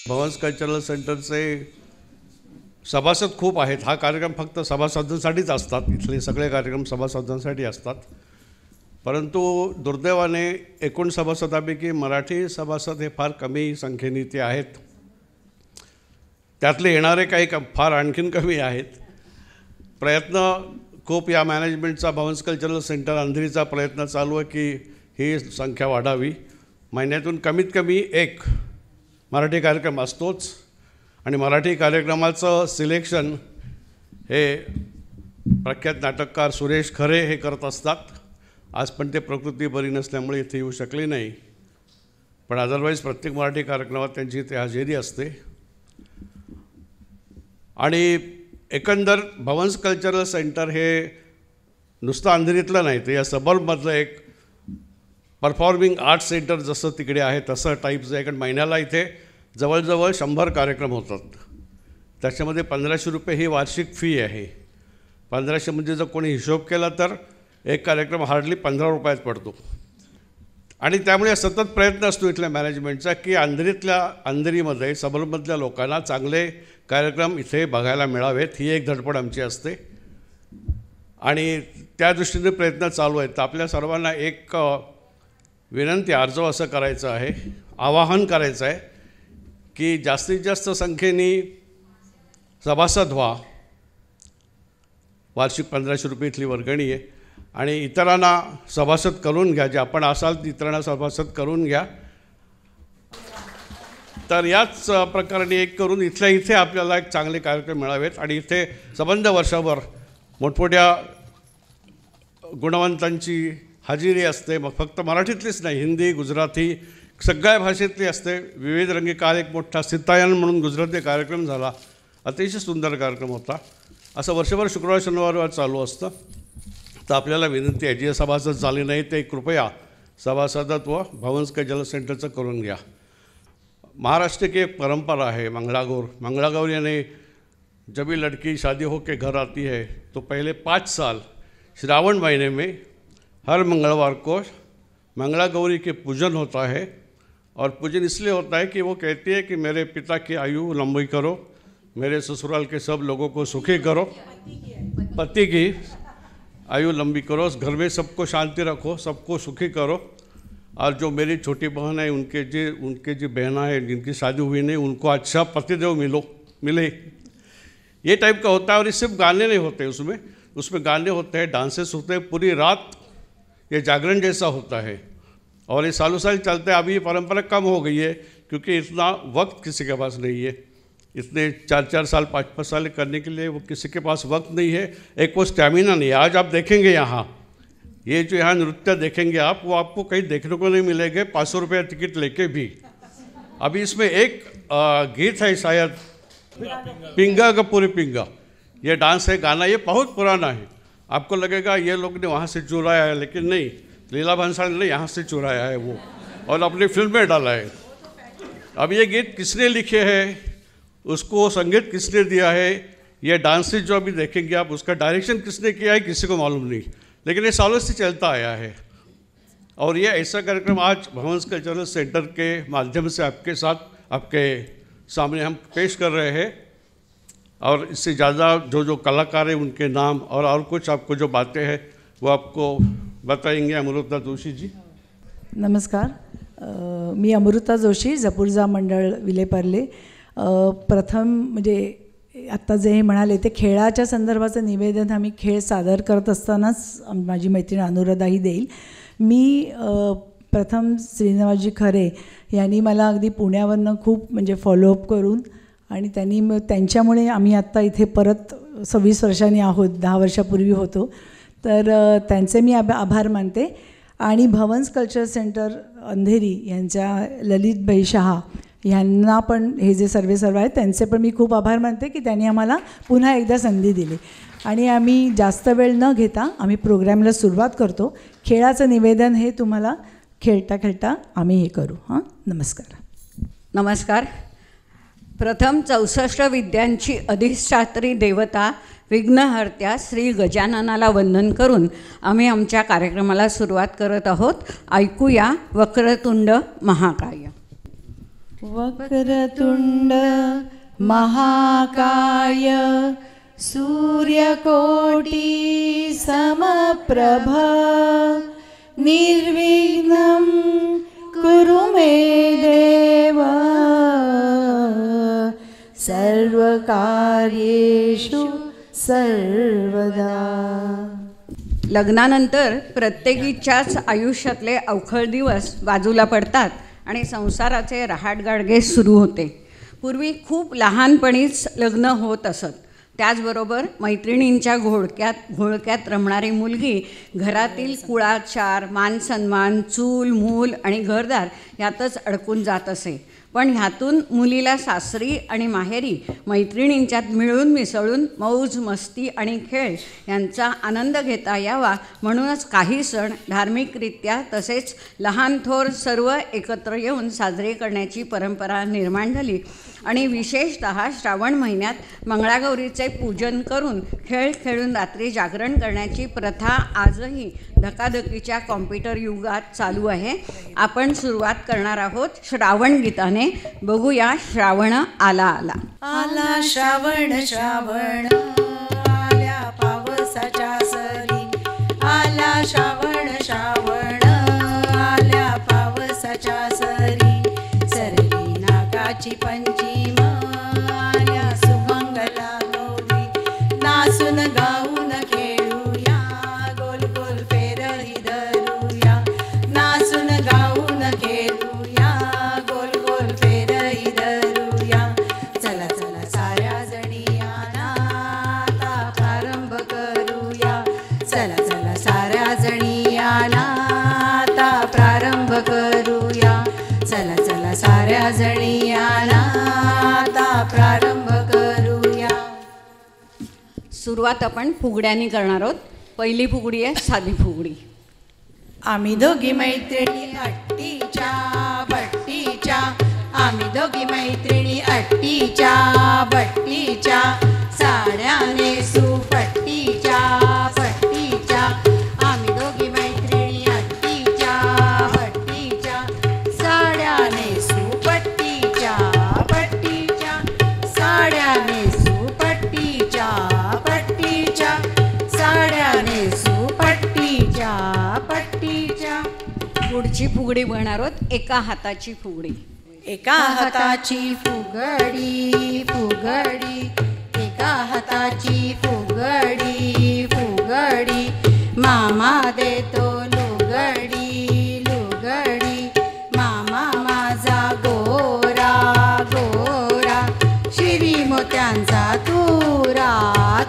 Bhavan's cultural सेंटरचे सभासद खूप आहेत. हा कार्यक्रम फक्त सभासदांसाठीच असतात. इथले सगळे कार्यक्रम सभासदांसाठी असतात. परंतु दुर्दैवाने एकूण सभासदांपैकी मराठी सभासद हे फार कमी संख्येने ते आहेत. त्यातले येणारे काही फार आणखीन कमी आहेत. प्रयत्न खूप या मॅनेजमेंटचा भवन्स कल्चरल सेंटर अंधेरीचा प्रयत्न चालू आहे की ही संख्या वाढावी. महिन्यातून कमीत कमी एक मराठी कार्यक्रम असतोच आणि मराठी कार्यक्रमाचं सिलेक्शन हे प्रख्यात नाटककार सुरेश खरे हे करत असतात. आज पण ते प्रकृती बरी नसल्यामुळे इथे येऊ शकले नाही, पण अदरवाईज प्रत्येक मराठी कार्यक्रमात त्यांची इथे हजेरी असते. आणि एकंदर भवन्स कल्चरल सेंटर हे नुसतं अंधेरीतलं नाही, तर या सबर्बमधलं एक परफॉर्मिंग आर्ट्स सेंटर जसं तिकडे आहे तसं टाईपचं आहे. कारण महिन्याला इथे जवळजवळ 100 कार्यक्रम होतात. त्याच्यामध्ये 1500 रुपये ही वार्षिक फी आहे. 1500 म्हणजे जर कोणी हिशोब केला तर एक कार्यक्रम हार्डली 15 रुपयात पडतो. आणि त्यामुळे सतत प्रयत्न असतो इथल्या मॅनेजमेंटचा की अंधेरीमध्ये सबर्बमधल्या लोकांना चांगले कार्यक्रम इथे बघायला मिळावेत. ही एक धडपड आमची असते आणि त्या दृष्टीने प्रयत्न चालू आहेत. तर आपल्या सर्वांना एक विनंती अर्जव असं करायचं आहे, आवाहन करायचं आहे की जास्तीत जास्त संख्येने सभासद व्हा. वार्षिक 1500 रुपये इथली वर्गणी आहे आणि इतरांना सभासद करून घ्या. जे आपण असाल इतरांना सभासद करून घ्या. तर याच प्रकारे एक करून इथल्या इथे आपल्याला एक चांगले कार्यक्रम मिळावेत आणि इथे संबंध वर्षभर मोठमोठ्या गुणवंतांची हजेरी असते. मग फक्त मराठीतलीच नाही, हिंदी, गुजराती सगळ्या भाषेतली असते. विविध रंगी. काल एक मोठा सितायन म्हणून गुजराती कार्यक्रम झाला, अतिशय सुंदर कार्यक्रम होता. असं वर्षभर शुक्रवार शनिवारवर चालू असतं. तर आपल्याला विनंती आहे, जे सभासद झाले नाही ते कृपया सभासदत्व भवन्स कल्चरल सेंटरचं करून घ्या. महाराष्ट्र की एक परंपरा है मंगलागौर. मंगलागौर यानी जब भी लड़की शादी हो के घर आती है तो पहले 5 साल श्रावण महीने में हर मंगलवार को मंगला गौरी के पूजन होता है. और पूजन इसलिए होता है कि वो कहती है कि मेरे पिता की आयु लंबी करो, मेरे ससुराल के सब लोगों को सुखी करो, पति की आयु लंबी करो, घर में सबको शांति रखो, सबको सुखी करो. और जो मेरी छोटी बहन है उनके जो बहना है जिनकी शादी हुई नहीं उनको अच्छा पतिदेव मिले. ये टाइप का होता है. और ये सिर्फ गाने नहीं होते, उसमें गाने होते हैं, डांसेस होते हैं, पूरी रात ये जागरण जैसा होता है. और ये सालों साल चलता है. अभी ये परंपरा कम हो गई है क्योंकि इतना वक्त किसी के पास नहीं है. इतने 4-4 साल 5-5 साल करने के लिए वो किसी के पास वक्त नहीं है, एक वो स्टैमिना नहीं है. आज आप देखेंगे यहाँ ये जो यहाँ नृत्य देखेंगे आप, वो आपको कहीं देखने को नहीं मिलेंगे 500 रुपये टिकट लेके भी. अभी इसमें एक गीत है शायद पिंगा का पूरी पिंगा, ये डांस है, गाना ये बहुत पुराना है. आपको लगेगा ये लोग ने वहाँ से चुराया है, लेकिन नहीं, लीला भंसाल ने यहाँ से चुराया है वो और अपनी फिल्म में डाला है. अब ये गीत किसने लिखे हैं, उसको संगीत किसने दिया है, ये डांसेस जो अभी देखेंगे आप उसका डायरेक्शन किसने किया है किसी को मालूम नहीं, लेकिन ये सालों से चलता आया है. और ये ऐसा कार्यक्रम आज भवन्स कल्चरल सेंटर के माध्यम से आपके साथ आपके सामने हम पेश कर रहे हैं. और इससे ज़्यादा जो कलाकार हैं उनके नाम और कुछ आपको जो बातें हैं वो आपको बताएंगे अमृता जोशी जी. नमस्कार, मी अमृता जोशी, जपूरजा मंडळ विलेपार्ले. प्रथम म्हणजे आत्ता जे हे म्हणाले ते खेळाच्या संदर्भाचं निवेदन आम्ही खेळ सादर करत असतानाच माझी मैत्रीण अनुराधाही देईल. मी प्रथम श्रीनिवासजी खरे यांनी मला अगदी पुण्यावरनं खूप म्हणजे फॉलोअप करून आणि त्यांच्यामुळे आम्ही आत्ता इथे परत 26 वर्षांनी आहोत, 10 वर्षापूर्वी होतो. तर त्यांचे मी आभार मानते. आणि भवन्स कल्चर सेंटर अंधेरी यांच्या ललितभाई शहा यांना पण हे जे सर्व आहेत त्यांचे पण मी खूप आभार मानते की त्यांनी आम्हाला पुन्हा एकदा संधी दिली. आणि आम्ही जास्त वेळ न घेता आम्ही प्रोग्रॅमला सुरुवात करतो. खेळाचं निवेदन हे तुम्हाला खेळता खेळता आम्ही हे करू. हां, नमस्कार. नमस्कार. प्रथम 64 विद्यांची अधिष्ठात्री देवता विघ्नहर्त्या श्री गजाननाला वंदन करून आम्ही आमच्या कार्यक्रमाला सुरुवात करत आहोत. ऐकूया वक्रतुंड महाकाय. वक्रतुंड महाकाय सूर्यकोटि समप्रभ निर्विघ्नं कुरु मे देव सर्वकार्येषु सर्वदा. लग्नानंतर प्रत्येकीच्याच आयुष्यातले अवखळ दिवस बाजूला पडतात आणि संसाराचे रहाटगाडगे सुरू होते. पूर्वी खूप लहानपणीच लग्न होत असत. त्याचबरोबर मैत्रिणींच्या घोळक्यात रमणारी मुलगी घरातील कुळाचार, मानसन्मान, चूल मूल आणि घरदार यातच अडकून जात असे. पण ह्यातून मुलीला सासरी आणि माहेरी मैत्रिणींच्यात मिळून मिसळून मौज मस्ती आणि खेळ यांचा आनंद घेता यावा म्हणूनच काही सण धार्मिकरित्या तसेच लहान थोर सर्व एकत्र येऊन साजरे करण्याची परंपरा निर्माण झाली. आणि विशेषतः श्रावण महिन्यात मंगळागौरीचे पूजन करून खेळ खेळून रात्री जागरण करण्याची प्रथा आजही धकाधकीच्या कॉम्प्युटर युगात चालू आहे. आपण सुरुवात करणार आहोत श्रावण गीताने. बघूया श्रावण आला आला. आला श्रावण श्रावण आल्या पावसाच्या सरी. आला श्रावण श्रावण आल्या पावसाच्या सरी. सरली नागाची पंचीम आल्या सुमंगला गौरी. नाचून गाऊन खेळूया गोल गोल फेरही धरूया. नाचून गाऊन खेळूया गोल गोल फेरही धरूया. चला चला साऱ्या जणी आता प्रारंभ करूया. चला चला साऱ्या जणी आता प्रारंभ करूया. चला चला साऱ्या जणी आता प्रारंभ करूया. सुरुवात आपण फुगड्यांनी करणार आहोत. पहिली फुगडी आहे साधी फुगडी. आम्ही दोघी मैत्रिणी अट्टीच्या बट्टीच्या. आम्ही दोघी मैत्रिणी अट्टीच्या बट्टीच्या. साड्या नेसू पट्टीच्या पट्टीच्या. आम्ही दोघी मैत्रिणी अट्टीच्या बट्टीच्या. साड्या नेसू पट्टीच्या पट्टीच्या. साड्या नेसू पट्टीच्या पट्टीच्या. साड्या नेसू पट्टीच्या पट्टीच्या. पुढची फुगडी बघणार आहोत एका हाताची फुगडी. एका हाताची फुगडी फुगडी. एका हाताची फुगडी फुगडी. मामा देतो लुगडी लुगडी. मामा माझा गोरा गोरा. शिरी मोत्यांचा तुरा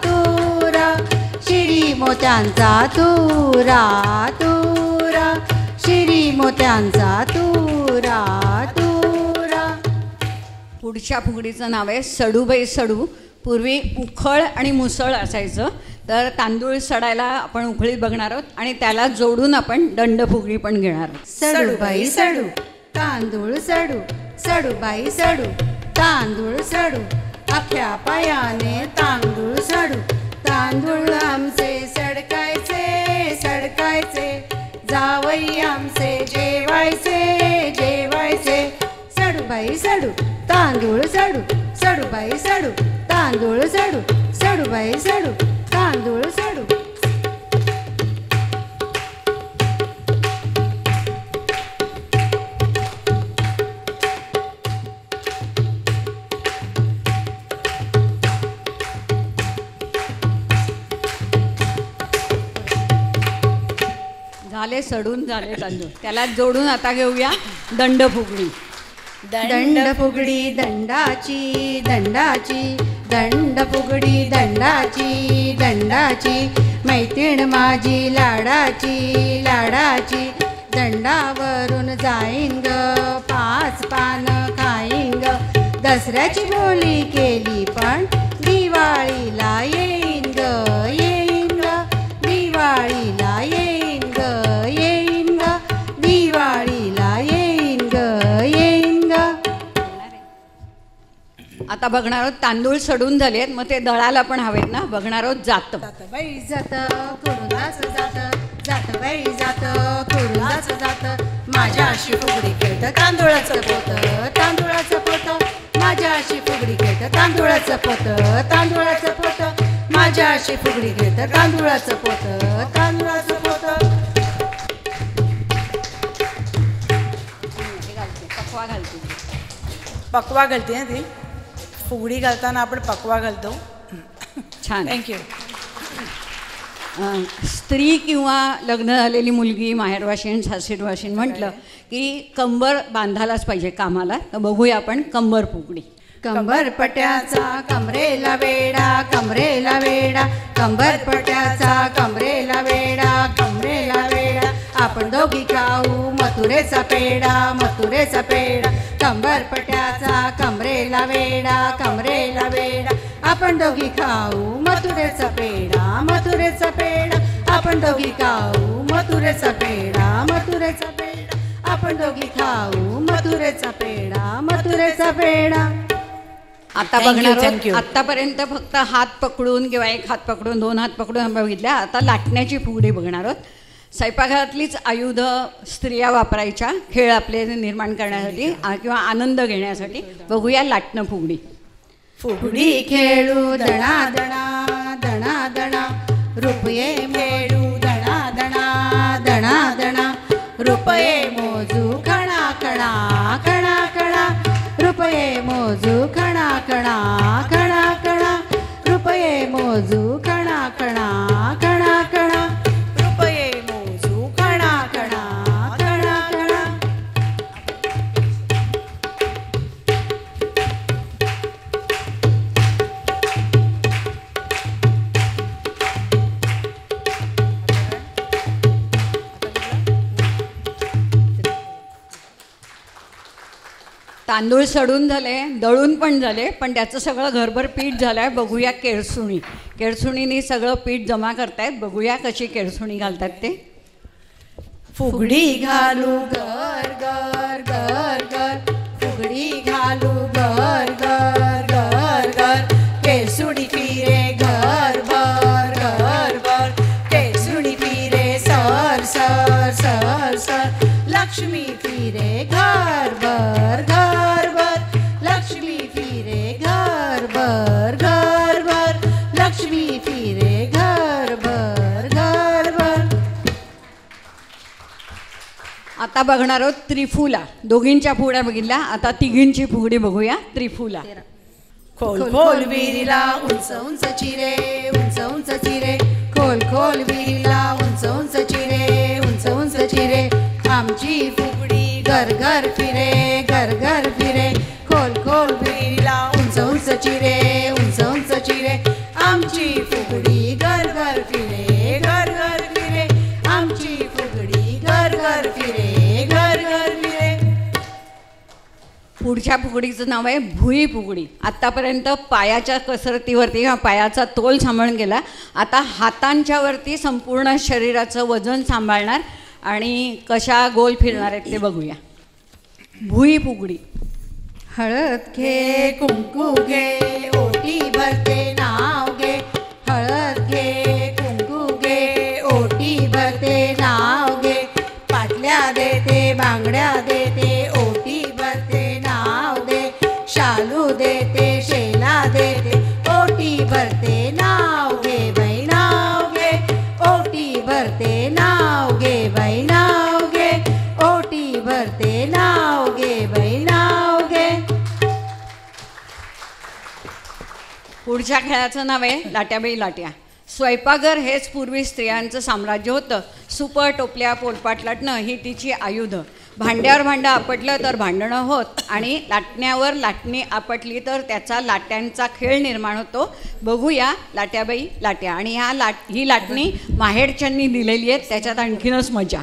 तुरा. शिरी मोत्यांचा तुरा तुरा. शिरी मोत्यांचा तुरा तुरा. पुढच्या फुगडीचं नाव आहे सडूबाई सडू. पूर्वी उखळ आणि मुसळ असायचं, तर तांदूळ सडायला आपण उखळीत बघणार आहोत आणि त्याला जोडून आपण दंड फुगडी पण घेणार आहोत. सडूबाई सडू तांदूळ सडू. सडूबाई सडू तांदूळ सडू. अख्या पायाने तांदूळ सडू. तांदूळ आमचे सडकायचे सडकायचे. जावई आमचे जेवायचे जेवायचे. सडूबाई सडू तांदूळ सडू. सडूबाई सडू तांदूळ सडू. सडूबाई सडू तांदूळ सडू. झाले सडून झाले तांदूळ. त्याला जोडून आता घेऊया दंड फुगडी. दंड फुगडी दंडाची दंडाची. दंड फुगडी दंडाची दंडाची. मैत्रीण माझी लाडाची लाडाची. दंडावरून जाईन ग 5 पान खाईन ग. दसऱ्याची बोली केली पण दिवाळीला येईन ग येईन ग. दिवाळीला येईन ग येईन ग. दिवाळीला येईन ग येईन ग. आता बघणार आहोत तांदूळ सडून झालेत, मग ते दळाला पण हवेत ना. बघणार आहोत जात. जात बाई जात कुरुंदाच जात. जात बाई जात कुरुंदाच जात. माझ्याशी फुगडी खेळतं तांदूळाचं पोतं, तांदूळाचं पोतं. माझ्याशी फुगडी खेळतं तांदूळाचं पोतं, तांदूळाचं पोतं. माझ्याशी फुगडी खेळतं तांदूळाचं पोतं, तांदूळाचं पोतं. पकवा घालते. पकवा घालते ना ती. फुगडी घालताना आपण पकवा घालतो. छान. थँक्यू. स्त्री किंवा लग्न झालेली मुलगी माहेरवाशीण सासरवाशीण म्हटलं की कंबर बांधायलाच पाहिजे कामाला. तर बघूया आपण कंबर फुगडी. कंबरपट्याचा कमरेला वेडा, कमरेला वेडा. कंबरपट्याचा कमरेला वेडा, कमरेला वेडा. आपण दोघी खाऊ मथुरेचा पेडा, मथुरेचा पेडा. कंबरपट्याचा कमरेला वेडा, कमरेला वेडा. आपण दोघी खाऊ मथुरेचा पेडा, मथुरेचा पेडा. आपण दोघी खाऊ मथुरेचा पेडा, मथुरेचा पेडा. आपण दोघी खाऊ मथुरेचा पेडा, मथुरेचा पेडा. आता Thank you, बघणार thank आहोत. you. आत्तापर्यंत फक्त हात पकडून किंवा एक हात पकडून दोन हात पकडून बघितल्या. आता लाटण्याची फुगडी बघणार आहोत. स्वयंपाकघरातलीच आयुधं स्त्रिया वापरायच्या खेळ आपले निर्माण करण्यासाठी किंवा आनंद घेण्यासाठी. बघूया लाटणं फुगडी. फुगडी खेळू दणा दणा, दणा दणा. रुपये खेळू दणा दणा, दणा दणा. रुपये मोजू कणा कणा, कणा कणा. रुपये मोजू कणा कणा, कणा कणा. रुपये मोजू कणा कणा, कणा कणा. रुपये मोजू कणा कणा, कणा कणा. तांदूळ सडून झाले, दळून पण झाले, पण त्याचं सगळं घरभर पीठ झालं आहे. बघूया केळसुणी. केळसुणीने सगळं पीठ जमा करतायत. बघूया कशी केळसुणी घालतात ते. फुगडी घालू गर गर गर गर. फुगडी घालू गर गर गर गर. केळसुणी फिरे घर भर घर भर. केळसुणी फिरे sir sir sir sir. Lakshmi फिरे घर भर घर भर. लक्ष्मी फिरे घर भर घर भर. लक्ष्मी फिरे घर भर घर भर. आता बघणार आहोत त्रिफुला. दोघींच्या फुगड्या बघितल्या. आता तिघींची फुगडी बघूया. त्रिफुला. खोल खोल विहिरीला उंच उंच चिरे, उंच उंच चिरे. खोल खोल विहिरीला उंच उंच चिरे, उंच उंच चिरे. आमची फुगडी घर घर फिरे, घर घर फिरे. खोल खोल विहिरीला उंच उंच चिरे, उंच उंच चिरे. आमची फुगडी घर घर फिरे, घर घर फिरे. आमची फुगडी घर घर फिरे, घर घर फिरे. पुढच्या फुगडीचं नाव आहे भुई फुगडी. आत्तापर्यंत पायाच्या कसरतीवरती किंवा पायाचा तोल सांभाळून गेला. आता हातांच्यावरती संपूर्ण शरीराचं वजन सांभाळणार आणि कशा गोल फिरणार आहेत ते बघूया. भुई फुगडी. हळद घे कुंकू घे, ओटी भरते नाव घे. हळद घे कुंकू घे, ओटी भरते नाव घे. पाटल्या देते बांगड्या देते, ओटी भरते नाव दे. शालू देते शेला देते, ओटी भरते नाव घे बाई नाव घे. ओटी भरते नाव घे बाई नाव घे. ओटी भरते नाव घे बाई नाव घे. पुढच्या खेळाचं नाव आहे लाट्याबाई लाट्या. स्वयंपाकघर हेच पूर्वी स्त्रियांचं साम्राज्य होतं. सुपं टोपल्या पोलपाट लाटणं ही तिची आयुधं. भांड्यावर भांडं आपटलं तर भांडणं होत आणि लाटण्यावर लाटणी आपटली तर त्याचा लाट्यांचा खेळ निर्माण होतो. बघूया लाट्याबाई लाट्या. आणि ही लाटणी माहेरच्यांनी दिलेली आहेत, त्याच्यात आणखीनच मजा.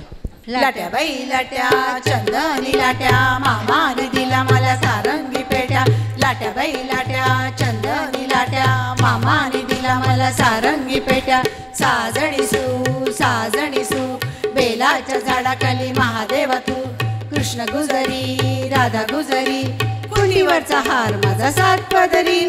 लाट्याबाई लाट्या चंदनी लाट्या, मामाने दिला मला सारंगी पेट्या. लाट्याबाई लाट्या चंदनी लाट्या, मामाने दिला मला सारंगी पेट्या. साजणी सू बेलाच्या झाडाखाली महादेवा तू. कृष्ण गुजरी राधा गुजरी, कुंडीवरचा हार माझा सात पदरी.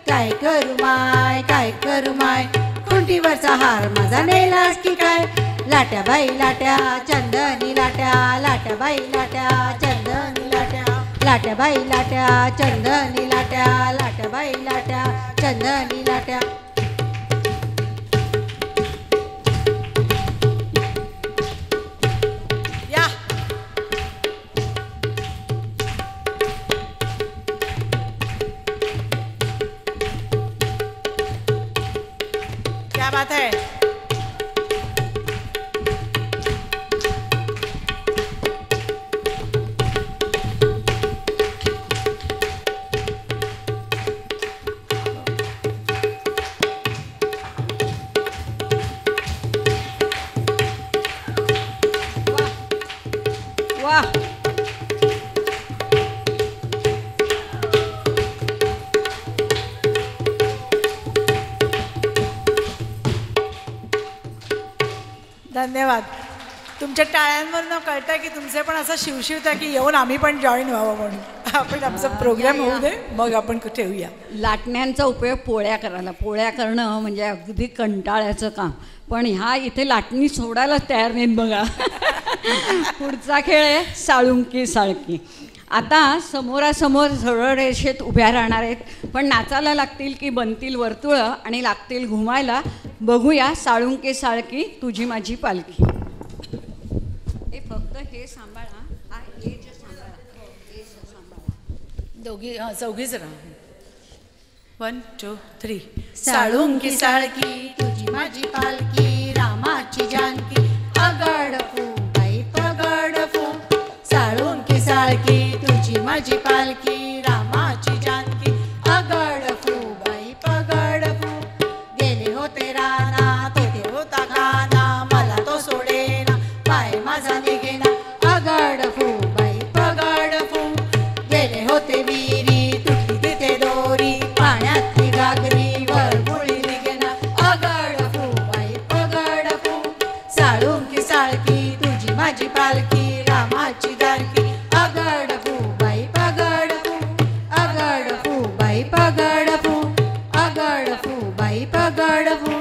काय करू माय काय करू माय, कुंडीवरचा हार माझा नेलास की काय. लाट्या बाई लाट्या चंदनी लाट्या लाट्या बाई लाट्या चंदनी लाट्या लाट्या बाई लाट्या चंदनी लाट्या लाट्या बाई लाट्या चंदनी लाट्या या क्या बात है. वाह. धन्यवाद. तुमच्या टाळ्यांवरनं कळतं की तुमचे पण असं शिवशिवतं की येऊन आम्ही पण जॉईन व्हावं म्हणून. आपण आमचा प्रोग्राम होऊ दे मग आपण ठेवूया. लाटण्यांचा उपयोग पोळ्या करायला. पोळ्या करणं म्हणजे अगदी कंटाळ्याचं काम, पण ह्या इथे लाटणी सोडायलाच तयार नाहीत बघा. पुढचा खेळ आहे साळुंकी साळकी. आता समोरासमोर सरळ रेषेत उभ्या राहणार आहेत, पण नाचायला लागतील की बनतील वर्तुळं आणि लागतील घुमायला. बघूया साळुंकी साळकी तुझी माझी पालखी. हे फक्त हे सांभाळा, हा एज सांभाळा, एज सांभाळा. दोघी चौघीच राहा. 1 2 3. साळुंकी साळकी तुझी माझी पालकी रामाची जानकी अगड फू बाई पगड फू साळुंकी साळकी तुझी माझी पालकी रामाची जानकी अगड फू बाई पगड फू गेले होते राना तेथे होता काना मला तो सोडेना पाय माझा निघेना अगड फू बाई पगड फू गेले होते विहिरी तुटली तिथे दोरी पाण्यातली घागरी वर मुळी निघेना अगड फू बाई पगड फू साळुंकी साळकी तुझी माझी पालकी रामाची जानकी अगड फू बाई पगड फू अगड फू बाई पगड फू अगड फू बाई पगड फू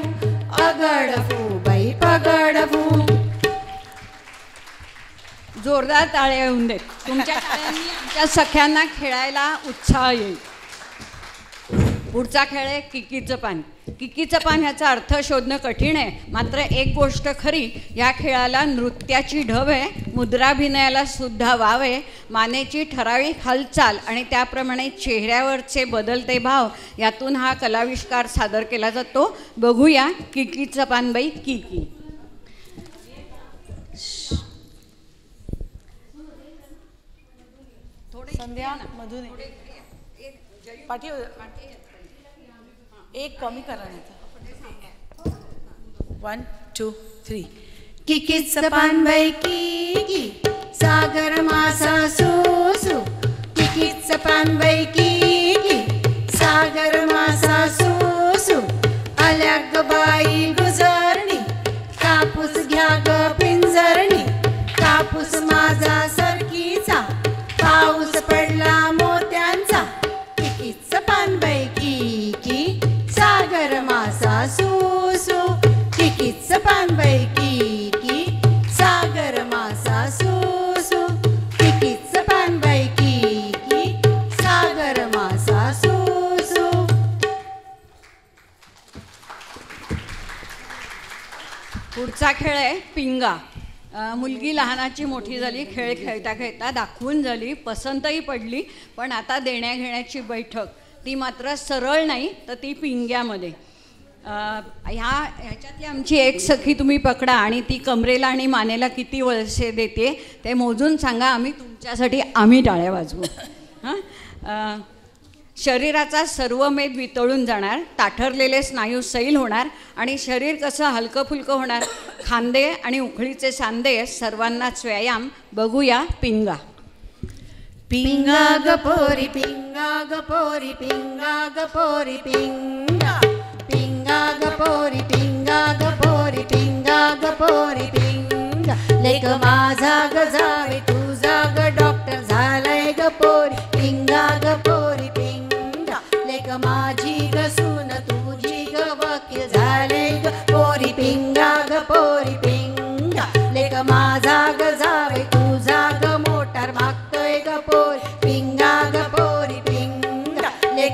अगड फू बाई पगड फू. जोरदार टाळ्या येऊन देत. तुमच्या टाळ्यांनी आमच्या सख्यांना खेळायला उत्साह येईल. पुढचा खेळ आहे किकीचं पान. किकीचं पान ह्याचा अर्थ शोधणं कठीण आहे, मात्र एक गोष्ट खरी, या खेळाला नृत्याची ढब आहे, मुद्राभिनयाला सुद्धा वाव आहे. मानेची ठराविक हालचाल आणि त्याप्रमाणे चेहऱ्यावरचे बदलते भाव यातून हा कलाविष्कार सादर केला जातो. बघूया किकीचं पान बाई किकी. संध्या मधून पाठी एक कमी करा नाही. 1 2 3. किकीचं पान बाई किकी सागर मासा सुसू किकीचं पान बाई किकी सागर मासा सुसू आल्या ग बाई गुजरणी कापूस घ्या ग पिंजरणी कापूस माझा सरकीचा पाऊस पडला मोत्यांचा किकीचं पान बाई किकी सागर मासा सुसू किकीचं पान बाई किकी सागर मासा सुसू किकीचं पान बाई किकी सागर मासा सुसू. पुढचा खेळ आहे पिंगा. मुलगी लहानाची मोठी झाली, खेळ खेळता खेळता दाखवून झाली, पसंतही पडली, पण आता देण्याघेण्याची बैठक ती मात्र सरळ नाही तर ती पिंग्यामध्ये. ह्याच्यातली आमची एक सखी तुम्ही पकडा आणि ती कमरेला आणि मानेला किती वळसे देते ते मोजून सांगा. आम्ही तुमच्यासाठी टाळ्या वाजवू. हां. शरीराचा सर्व मेद वितळून जाणार, ताठरलेले स्नायू सैल होणार आणि शरीर कसं हलकं फुलकं होणार. खांदे आणि उखळीचे सांदे सर्वांनाच व्यायाम. बघूया पिंगा. पिंगा ग पोरी पिंगा ग पोरी पिंगा ग पोरी पिंगा पिंगा ग पोरी पिंगा ग पोरी पिंगा ग पोरी पिंगा लेक माझा ग जावे तुझा ग डॉक्टर झालाय ग पोरी पिंगा ग पोरी पिंगा लेक माझी ग सून तुझी ग वकील झाले ग पोरी पिंगा ग पोरी पिंगा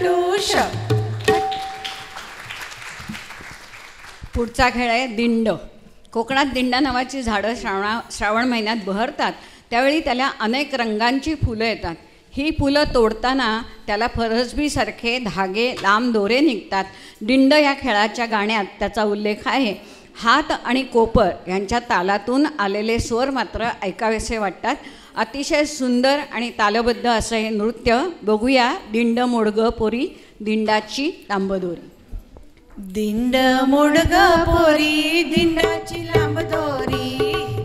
हटूश. पुढचा खेळ आहे दिंड. कोकणात दिंडा नावाची झाडं श्रावण महिन्यात बहरतात. त्यावेळी त्याला अनेक रंगांची फुलं येतात. ही फुलं तोडताना त्याला फरसबीसारखे धागे लांब दोरे निघतात. दिंड या खेळाच्या गाण्यात त्याचा उल्लेख आहे. हात आणि कोपर यांच्या तालातून आलेले स्वर मात्र ऐकावेसे वाटतात. अतिशय सुंदर आणि तालबद्ध असं हे नृत्य. बघूया दिंड मोडग पोरी दिंडाची लांबदोरी. दिंड मोडग पोरी दिंडाची लांब दोरी.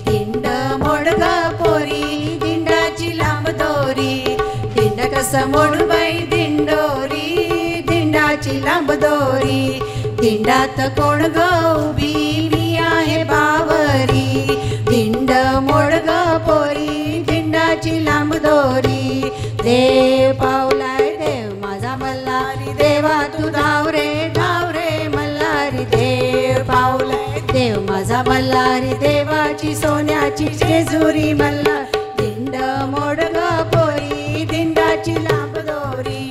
दिंड मोडग पोरी दिंडाची लांब दोरी. दिंड कसं मोडू बाई दिंडोरी दिंडाची लांब दोरी. दिंडात कोण ग उभी मी आहे बावरी. दिंड मोडग पोरी दिंडाची लांब दोरी. देव पावलाय देव माझा मल्हारी देवा तू धाव रे मल्हारी. देव पावलाय देव माझा मल्हारी देवाची सोन्याची जेजुरी मल्हार. दिंड मोडग पोरी दिंडाची लांब दोरी.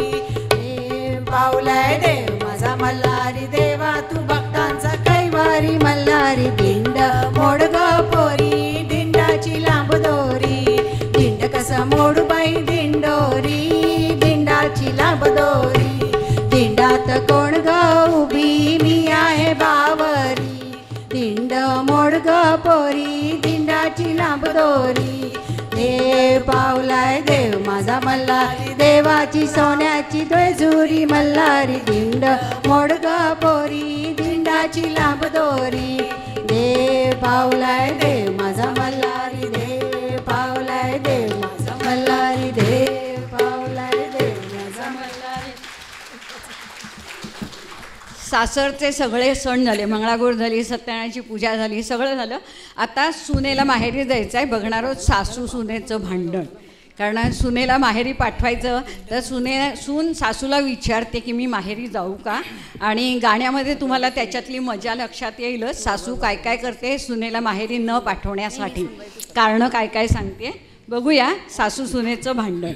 देव पावलाय देव माझा मल्हारी देवा तू भक्तांचा कैवारी मल्हारी. दिंड मोडग पोरी दिंडाची लांब दोरी. दिंड कसं मोडू बाई दिंडोरी दिंडाची लांब दोरी. दिंडात कोण ग उभी मी आहे बावरी. दिंड मोडग पोरी दिंडाची लांब दोरी. देव पावलाय देव माझा मल्हारी देवाची सोन्याची जेजुरी मल्हारी. दिंड मोडग पोरी दिंडाची लांब दोरी. देव पावलाय देव माझा मल्हारी देव पावलाय देव माझा मल्हारी देव पावलाय देव माझा मल्हारी. सासरचे सगळे सण झाले. मंगळागौर झाली, सत्यनारायणाची पूजा झाली, सगळं झालं. आता सुनेला माहेरी जायचं आहे. बघणार आहोत सासू सुनेचं भांडण. कारण सुनेला माहेरी पाठवायचं तर सून सासूला विचारते की मी माहेरी जाऊ का. आणि गाण्यामध्ये तुम्हाला त्याच्यातली मजा लक्षात येईलच. सासू काय काय करते सुनेला माहेरी न पाठवण्यासाठी, कारणं काय काय सांगते. बघूया सासू सुनेचं भांडण.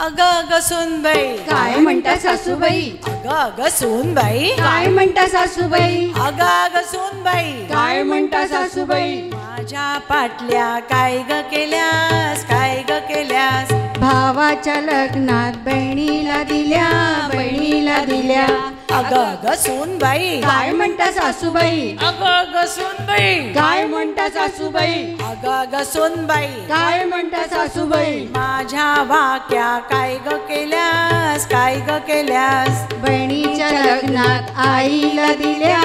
अग अग सूनबाई काय म्हणता सासूबाई. अग अग सूनबाई काय म्हणता सासूबाई. अग अग सूनबाई काय म्हणता सासूबाई. माझ्या पाटल्या काय ग केल्यास काय ग केल्यास. भावाच्या लग्नात बहिणीला दिल्या बहिणीला दिल्या. अग अग सूनबाई काय म्हणता सासूबाई. अग अग सूनबाई काय म्हणता सासूबाई. अग अग सूनबाई काय म्हणता सासूबाई. माझ्या वाक्या काय ग केल्यास काय ग केल्यास. बहिणीच्या लग्नात आईला दिल्या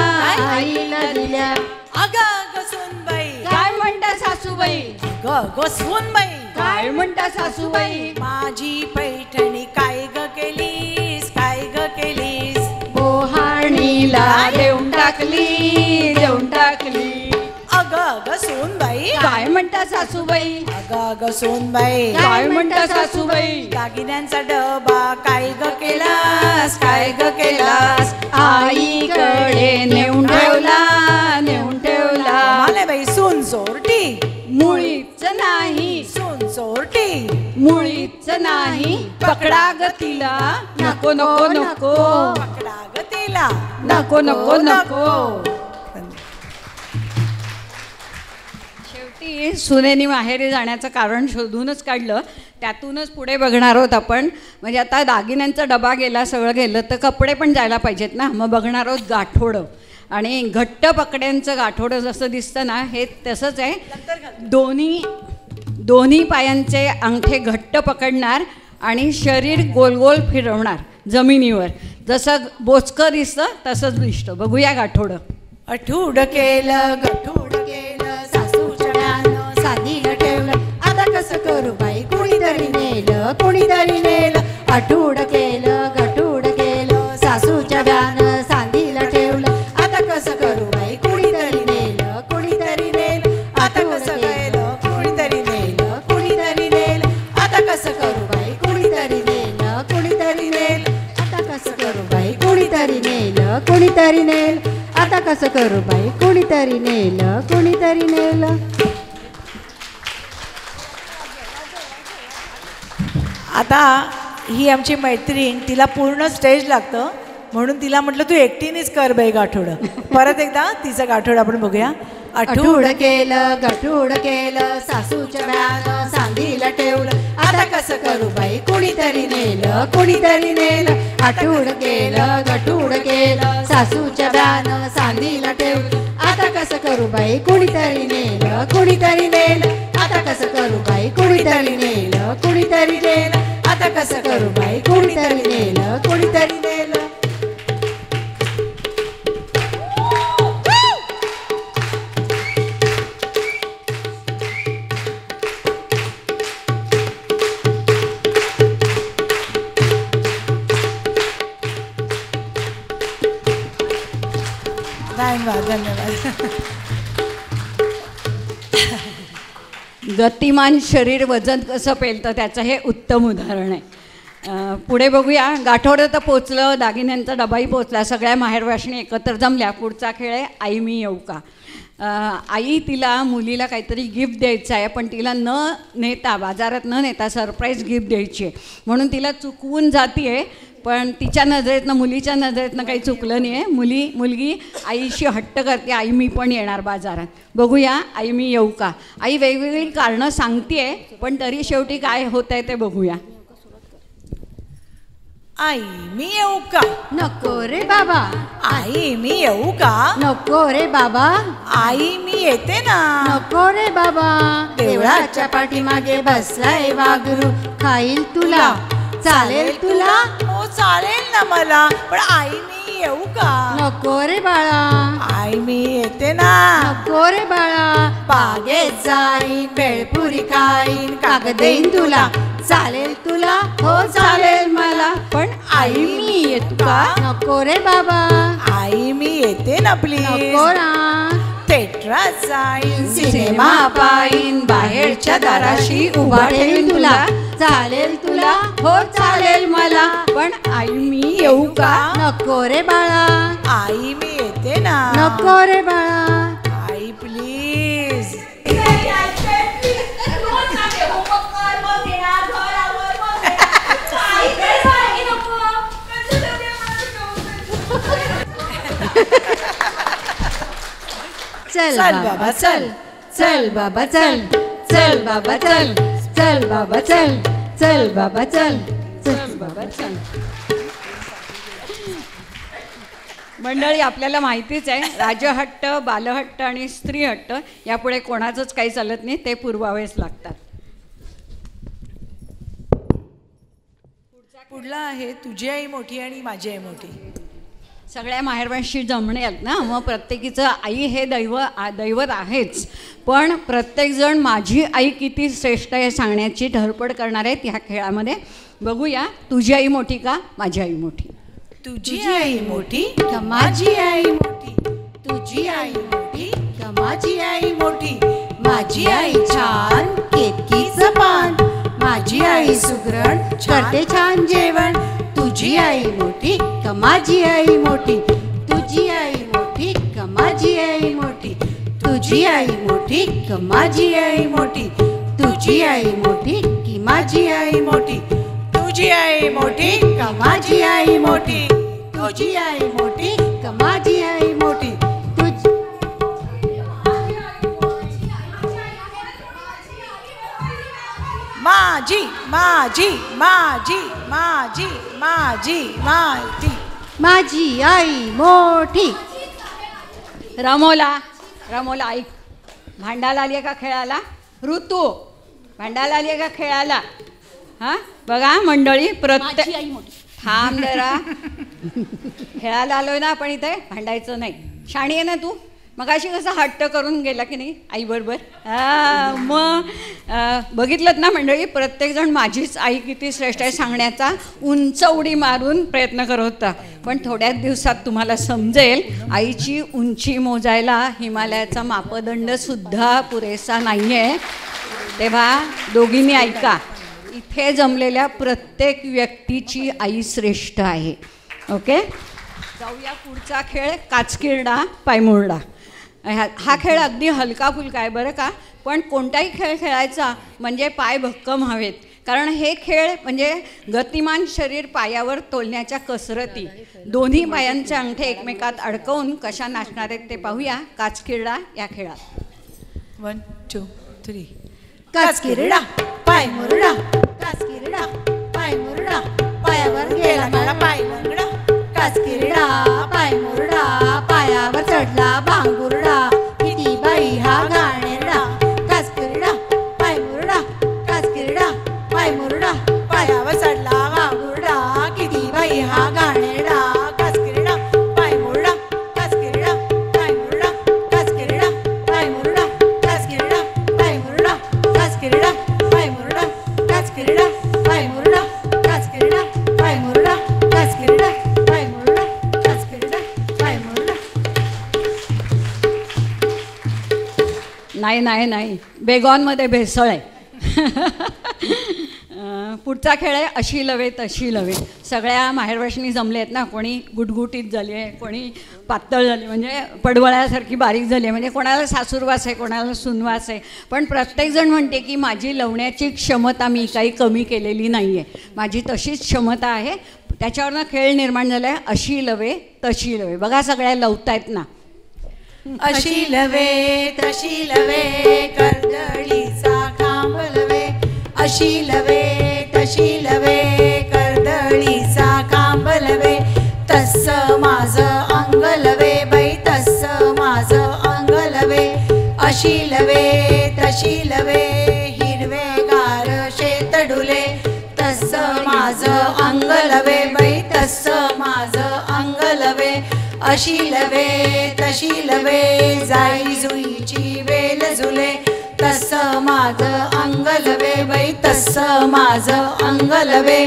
आईला दिल्या. अग अग सूनबाई काय म्हणता सासूबाई. अग अग सूनबाई काय म्हणता सासूबाई. माझी पैठणी काय ग केलीस काय ग केलीस. बोहाणीला देऊन टाकली देऊन टाकली. अग अग सूनबाई काय म्हणता सासूबाई. अग अग सूनबाई काय म्हणता सासूबाई. दागिन्यांचा डबा काय ग केलास काय ग केलास. आईकडे नेऊन ठेवला नेऊन ठेवला. मला बाई सून चोरटी मुळीच नाही सून चोरटी मुळीच नाही. पकडा ग तिला नको नको नको पकडा ग तिला नको नको नको. शेवटी सुनेनी माहेरी जाण्याचं कारण शोधूनच काढलं. त्यातूनच पुढे बघणार आहोत आपण. म्हणजे आता दागिन्यांचा डबा गेला सगळं गेलं तर कपडे पण जायला पाहिजेत ना. मग बघणार आहोत गाठोडं. आणि घट्ट पकड्यांचं गाठोडं जसं दिसतं ना हे तसंच आहे. दोन्ही पायांचे अंगठे घट्ट पकडणार आणि शरीर गोल गोल फिरवणार जमिनीवर. जसं बोचकं दिसतं तसंच दिसतं. बघूया गाठोडं. अठूड केलं गठूड केलं सासूच्या व्यानं साधीला ठेवलं. आता कसं करू बाई कुणीतरी नेलं कुणीतरी नेलं. अठूड केलं गठूड केलं सासूच्या व्यानं साधीला ठेवलं. आता कसं करू बाई कुणीतरी नेलं कुणीतरी नेलं. आता कसं केलं कुणीतरी नेलं कुणीतरी नेलं. आता कसं करू बाई कुणीतरी नेलं कुणीतरी नेलं. आता कसं करू बाई कुणीतरी नेलं कुणीतरी नेलं. आता कसं करू बाई कुणीतरी नेलं कुणीतरी नेलं. आता ही आमची मैत्रीण, तिला पूर्ण स्टेज लागतं म्हणून तिला म्हटलं तू एकटीनेच कर बाई गाठोडं. परत एकदा तिचं गाठोडं आपण बघूया. आठवड केलं सासूच्या व्यानं सांगीला ठेवलं, आता कसं करू बाई कुणीतरी नेलं. आठवड केलं सासूच्या व्यानं सांगीला ठेवलं, आता कसं करू बाई कुणीतरी नेलं. आता कसं करू बाई कुणीतरी नेलं. आता कसं करू बाई कुणीतरी नेलं. धन्यवाद. गतिमान शरीर वजन कसं पेलतं त्याचं हे उत्तम उदाहरण आहे. पुढे बघूया. गाठोडं तर पोचलं, दागिन्यांचा डबाही पोचला, सगळ्या माहेरवाशिणी एकत्र जमल्या. पुढचा खेळ आहे आई मी येऊ का. आई तिला मुलीला काहीतरी गिफ्ट द्यायचं आहे, पण तिला न नेता, बाजारात न नेता सरप्राईज गिफ्ट द्यायची आहे म्हणून तिला चुकवून जाते आहे. पण तिच्या नजरेतनं, मुलीच्या नजरेतनं काही चुकलं नाही आहे. मुलगी आईशी हट्ट करते, आई मी पण येणार बाजारात. बघूया आई मी येऊ का. आई वेगवेगळी कारणं सांगते आहे, पण तरी शेवटी काय होत आहे ते बघूया. आई मी येऊ का. नको रे बाबा. आई मी येऊ का. नको रे बाबा. आई मी येते ना. नको रे बाबा. देवळाच्या पाठीमागे बसलाय वाघरू, खाईल तुला, चालेल तुला. हो चालेल ना मला, पण आई मी येऊ का. नको रे बाळा. आई मी येते ना. नको रे बाळा. बागेत जाईन, बेळपुरी खाईन, कागद देईन तुला, चालेल तुला, हो चालेल मला, पण आई मी येतो का. नको रे बाबा. आई मी येते ना प्लीज. नको ना. थिएटरात जाईन, सिनेमा पाईन, बाहेरच्या दाराशी उभा ठेवीन तुला, चालेल तुला, हो चालेल मला, पण आई मी येऊ का. नको रे बाळा. आई मी येते ना. नको रे बाळा. आई प्लीज. चल बाबा चल, चल बाबा चल, चल बाबा चल, चल बाबा चल, चल बाबा चल, चल बाबा चल. मंडळी, आपल्याला माहितीच आहे, राजहट्ट, बालहट्ट आणि स्त्रीहट्ट यापुढे कोणाचंच काही चालत नाही, ते पुरवावेच लागतात. पुढला आहे तुझी आई मोठी आणि माझी आई मोठी. सगळ्या माहेरवाशी जमणे आहेत ना, मग प्रत्येकीचं आई हे दैवत आहेच, पण प्रत्येकजण माझी आई किती श्रेष्ठ आहे सांगण्याची धडपड करणार आहेत ह्या खेळामध्ये. बघूया, तुझी आई मोठी का माझी आई मोठी. तुझी आई मोठी का माझी आई मोठी. तुझी आई मोठी का माझी आई मोठी. माझी आई छान केतकीचं पान, माझी आई सुगरण करते छान जेवण. तुझी आई मोठी का माझी आई मोठी. तुझी आई मोठी का माझी आई मोठी. तुझी आई मोठी का माझी आई मोठी. तुझी आई मोठी की माझी आई मोठी. तुझी आई मोठी का माझी आई मोठी. तुझी आई मोठी का माझी आई मोठी. तुझी माझी माझी माझी माझी माझी माझी माझी आई मोठी. रमोला ऐक, भांडायला आली आहे का खेळाला. ऋतू भांडायला आली आहे का खेळाला. हां बघा मंडळी, प्रत्येक थांब जरा. खेळायला आलोय ना आपण, इथे भांडायचं नाही. शाणी आहे ना तू. मग अशी कसं हट्ट करून गेला की नाही आईबरोबर. मग बघितलं ना मंडळी, प्रत्येकजण माझीच आई किती श्रेष्ठ आहे सांगण्याचा उंच उडी मारून प्रयत्न करत होता, पण थोड्याच दिवसात तुम्हाला समजेल आईची उंची मोजायला हिमालयाचा मापदंडसुद्धा पुरेसा नाही आहे. तेव्हा दोघींनी ऐका, इथे जमलेल्या प्रत्येक व्यक्तीची आई श्रेष्ठ आहे. ओके, जाऊया पुढचा खेळ, काचकिरडा पायमुरडा. हा खेळ अगदी हलका फुलका आहे बरं का, पण कोणताही खेळ खेळायचा म्हणजे पाय भक्कम हवेत, कारण हे खेळ म्हणजे गतिमान शरीर पायावर तोलण्याच्या कसरती, दोन्ही पायांचे अंगठे एकमेकात अडकवून कशा नाचणार आहेत ते पाहूया काचकिरडा या खेळात. 1 2 3. काचकिरडा पाय मुरडा, काचकिरडा पाय मुरडा, पायावर गेला काळा पाय लंगडा. काचकिरडा पाय मुरडा, पायावर चढला भांगुरडा, किती बाई हा गाणेरडा. काचकिरडा पाय मुरडा, काचकिरडा पाय मुरडा, पायावर चढला भांगुरडा, किती बाई हा गाणेरडा. काचकिरडा पाय मुरडा, काचकिरडा पाय मुरडा, काचकिरडा पाय मुरडा, काचकिरडा पाय मुरडा, काचकिरडा पाय मुरडा, काचकिरडा पाय मुरडा, काचकिरडा पाय मुरडा, काचकिरडा पाय मुरडा, काचकिरडा पाय मुरडा. नाही नाही नाही, बेगॉनमध्ये भेसळ आहे. पुढचा खेळ आहे अशी लवे तशी लवे. सगळ्या माहेरवाशिणी जमले आहेत ना, कोणी गुटगुटीत झाली आहे, कोणी पातळ झाली म्हणजे पडवळ्यासारखी बारीक झाली आहे, म्हणजे कोणाला सासूरवास आहे, कोणाला सुनवास आहे. पण प्रत्येकजण म्हणते की माझी लवण्याची क्षमता मी काही कमी केलेली नाही आहे, माझी तशीच क्षमता आहे. त्याच्यावरनं खेळ निर्माण झाला आहे अशी लवे तशी लवे. बघा सगळ्या लवतायत ना. अशी लवे तशी लवे, कर्दळीचा खांब लवे. अशी लवे तशी लवे, कर्दळीचा खांब लवे. तस्सं माझं अंग लवे बाई, तस्सं माझं अंग लवे. अशी लवे तशी लवे, हिरवेगार शेत डुले. तस्सं माझं अंग लवे बाई, तस्सं माझं अंग लवे. अशी लवे तशी लवे, जाई जुईची वेल झुले. तस्सं माझं अंग लवे बाई, तस्सं माझं अंग लवे.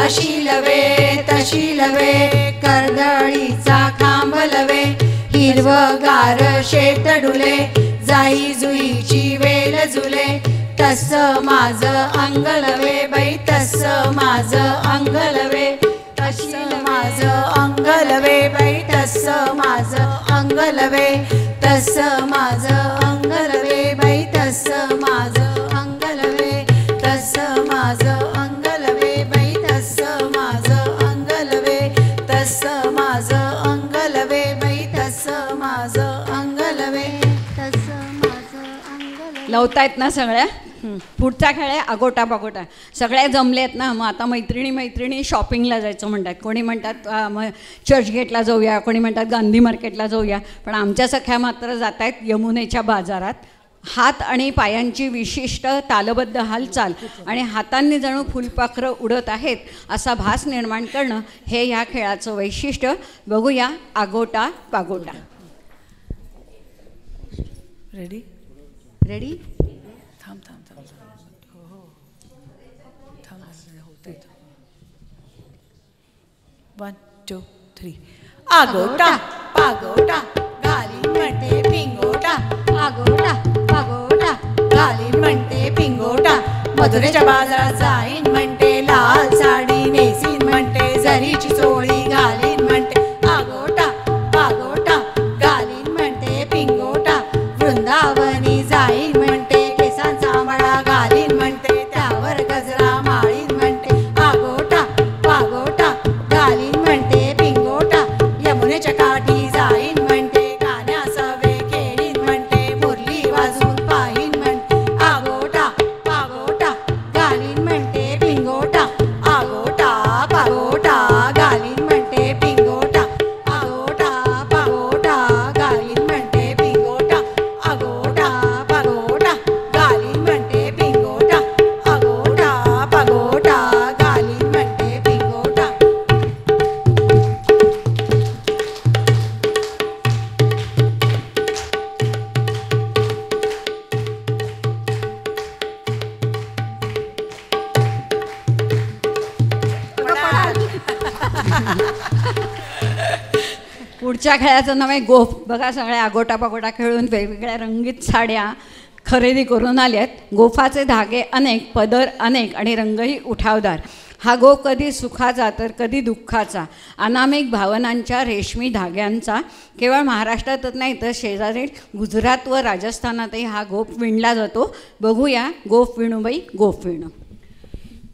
अशी लवे तशी लवे, कर्दळीचा खांब लवे. हिरवगार शेत डुले, जाई जुईची वेल झुले. तस्सं माझं अंग लवे बाई, तस्सं माझं अंग लवे. तस्सं माझं अंग लवे बाई, तस्सं माझं अंग लवे. तस्सं माझं अंग लवे बाई, तस्सं माझं अंग लवे. तस्सं माझं अंग लवे बाई, तस्सं माझं अंग लवे. तस्सं माझं अंग लवे बाई, तस्सं माझं अंग लवे. तस्सं माझं अंग लवे. लवतायत ना सगळ्या. पुढचा खेळ आहे आगोटा बागोटा. सगळ्या जमले आहेत ना, मग आता मैत्रिणी शॉपिंगला जायचं म्हणतात. कोणी म्हणतात मग चर्चगेटला जाऊया, कोणी म्हणतात गांधी मार्केटला जाऊया. पण आमच्या सख्या मात्र जात आहेत यमुनेच्या बाजारात. हात आणि पायांची विशिष्ट तालबद्ध हालचाल आणि हातांनी जणू फुलपाखरं उडत आहेत असा भास निर्माण करणं हे ह्या खेळाचं वैशिष्ट्य. बघूया आगोटा पागोटा. Ready ready. थांब थांब थांब. हो हो थांब होते. 1 2 3. आगोटा पागोटा, घालीन म्हणते पिंगोटा. आगोटा पागोटा, घालीन म्हणते पिंगोटा. मधुरेच्या बाजारात जाईन म्हणते, लाल साडी नेसीन म्हणते, जरीची चोळी घालीन म्हणते. आगोटा पागोटा, घालीन म्हणते पिंगोटा. वृंदावनी जाईन म्हणते, केसांचा मळा घालीन म्हणते, त्यावर गजरा माळीन म्हणते. आगोटा पागोटा, घालीन म्हणते पिंगोटा. यमुनेच्या काठी जाईन म्हणते, गाण्यासवे खेळीन म्हणते, मुरली वाजून पाहीन म्हणते. आगोटा पागोटा, घालीन म्हणते पिंगोटा. आगोटा पागोटा, घालीन म्हणते पिंगोटा. आगोटा पागोटा, घालीन म्हणते पिंगोटा. आगोटा पागोटा, घालीन म्हणते पिंगोटा. आगोटा पागोटा, घालीन म्हणते पिंगोटा. पुढच्या खेळाचं नाव आहे गोफ. बघा सगळ्या आगोटा पागोटा खेळून वेगवेगळ्या रंगीत साड्या खरेदी करून आल्यात. गोफाचे धागे अनेक, पदर अनेक आणि रंगही उठावदार. हा गोफ कधी सुखाचा तर कधी दुःखाचा, अनामिक भावनांच्या रेशमी धाग्यांचा. केवळ महाराष्ट्रातच नाही तर शेजारी गुजरात व राजस्थानातही हा गोफ विणला जातो. बघूया गोफ विणूबाई गोफ विणू.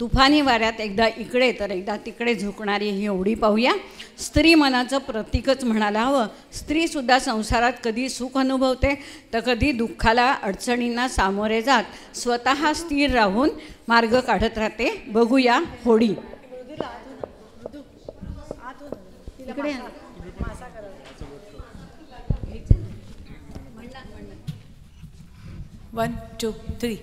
तुफानी वाऱ्यात एकदा इकडे तर एकदा तिकडे झुकणारी ही ओढी पाहूया. स्त्री मनाचं प्रतीकच म्हणायला हवं. स्त्रीसुद्धा संसारात कधी सुख अनुभवते तर कधी दुःखाला अडचणींना सामोरे जात स्वतः स्थिर राहून मार्ग काढत राहते. बघूया होडी. इकडे 1 2 3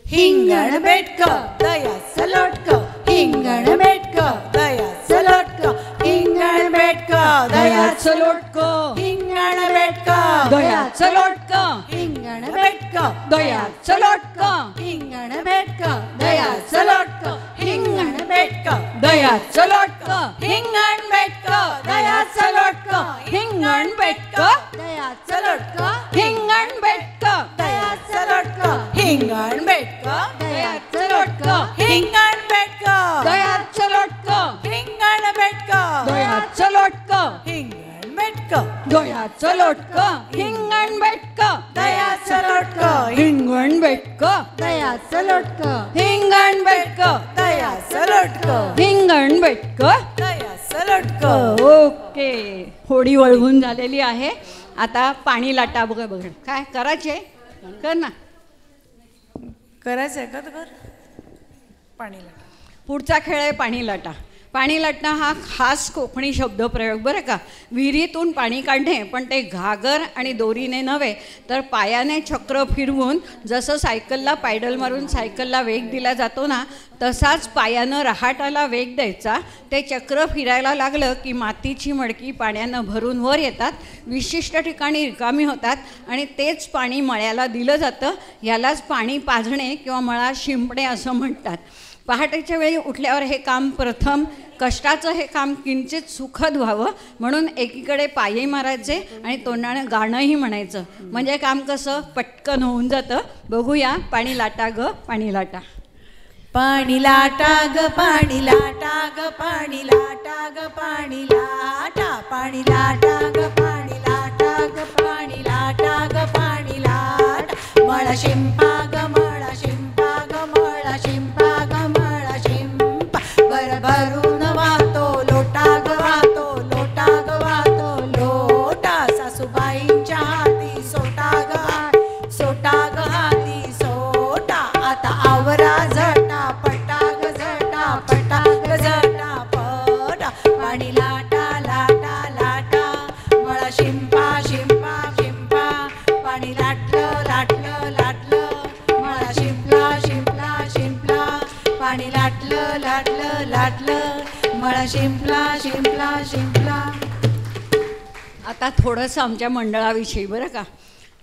हिंगण बेटक दयाचं लोटकं, हिंगण बेटक दयाचं लोटकं, हिंगण बेटक दयाचं लोटकं, हिंगण बेटक दयाचं लोटकं, हिंगण बेटक दयाचं लोटकं, हिंगण बेटक दयाचं लोटकं, हिंगण बेटक दयाचं लोटकं, हिंगण बेटक दयाचं लोटकं, हिंगण बेटकं, दयाचं लोटकं, हिंगण बेटकं, दयाचं लोटकं, हिंगण बेटक दयाचं लोटकं, हिंगण बेटक दयाचं लोटकं, हिंगण बेटक दयाचं लोटकं, हिंगण बेटक दयाचं लोटकं, हिंगण बेटकं, दयाचं लोटकं, हिंगण बेटकं, दयाचं लोटकं, हिंगण बेटकं, दयाचं लोटकं, हिंगण बेटकं. दयाचं लोटकं. ओके, होडी वळवून झालेली आहे. आता पाणी लाटा. बघा काय करायचे, कर ना. करायचं आहे का तर पाणी लाटा. पुढचा खेळ आहे पाणी लाटा. पाणी लाटणं हा खास कोकणी शब्दप्रयोग बरं का. विहिरीतून पाणी काढणे, पण ते घागर आणि दोरीने नव्हे तर पायाने चक्र फिरवून, जसं सायकलला पायडल मारून सायकलला वेग दिला जातो ना, तसाच पायानं रहाटाला वेग द्यायचा. ते चक्र फिरायला लागलं की मातीची मडकी पाण्यानं भरून वर येतात, विशिष्ट ठिकाणी रिकामी होतात आणि तेच पाणी मळ्याला दिलं जातं. यालाच पाणी पाजणे किंवा मळा शिंपणे असं म्हणतात. पहाटेच्या वेळी उठल्यावर हे काम प्रथम कष्टाचं हे काम किंचित सुखद व्हावं म्हणून एकीकडे पायही मारायचे आणि तोंडानं गाणंही म्हणायचं. म्हणजे काम कसं पटकन होऊन जातं. बघूया पाणी लाटा ग पाणी लाटा. पाणी लाटा ग पाणी लाटा ग पाणी लाटा ग पाणी लाटा, पाणी लाटा ग पाणी लाटा ग पाणी लाटा ग पाणी लाटा. मळा शिंपा ग मळा शिंपा ग मळा शिंपा ग मळा शिंपा. भरभरून वाहतो लोटा ग वाहतो लोटा ग वाहतो लोटा. सासूबाईंच्या हाती सोटा ग सोटा ग हाती सोटा. आता आवरा झटा पटा ग झटा पटा ग झटा पटा. पाणी लाटा लाटा लाटा मळा शिंपा शिंपा शिंपा. पाणी लाटलं लाटलं लाटलं मळा शिंपला शिंपला शिंपला. पाणी लाटलं लाटलं लाटलं मळा शिंपला शिंपला शिंपला. आता थोडंसं आमच्या मंडळाविषयी बरं का.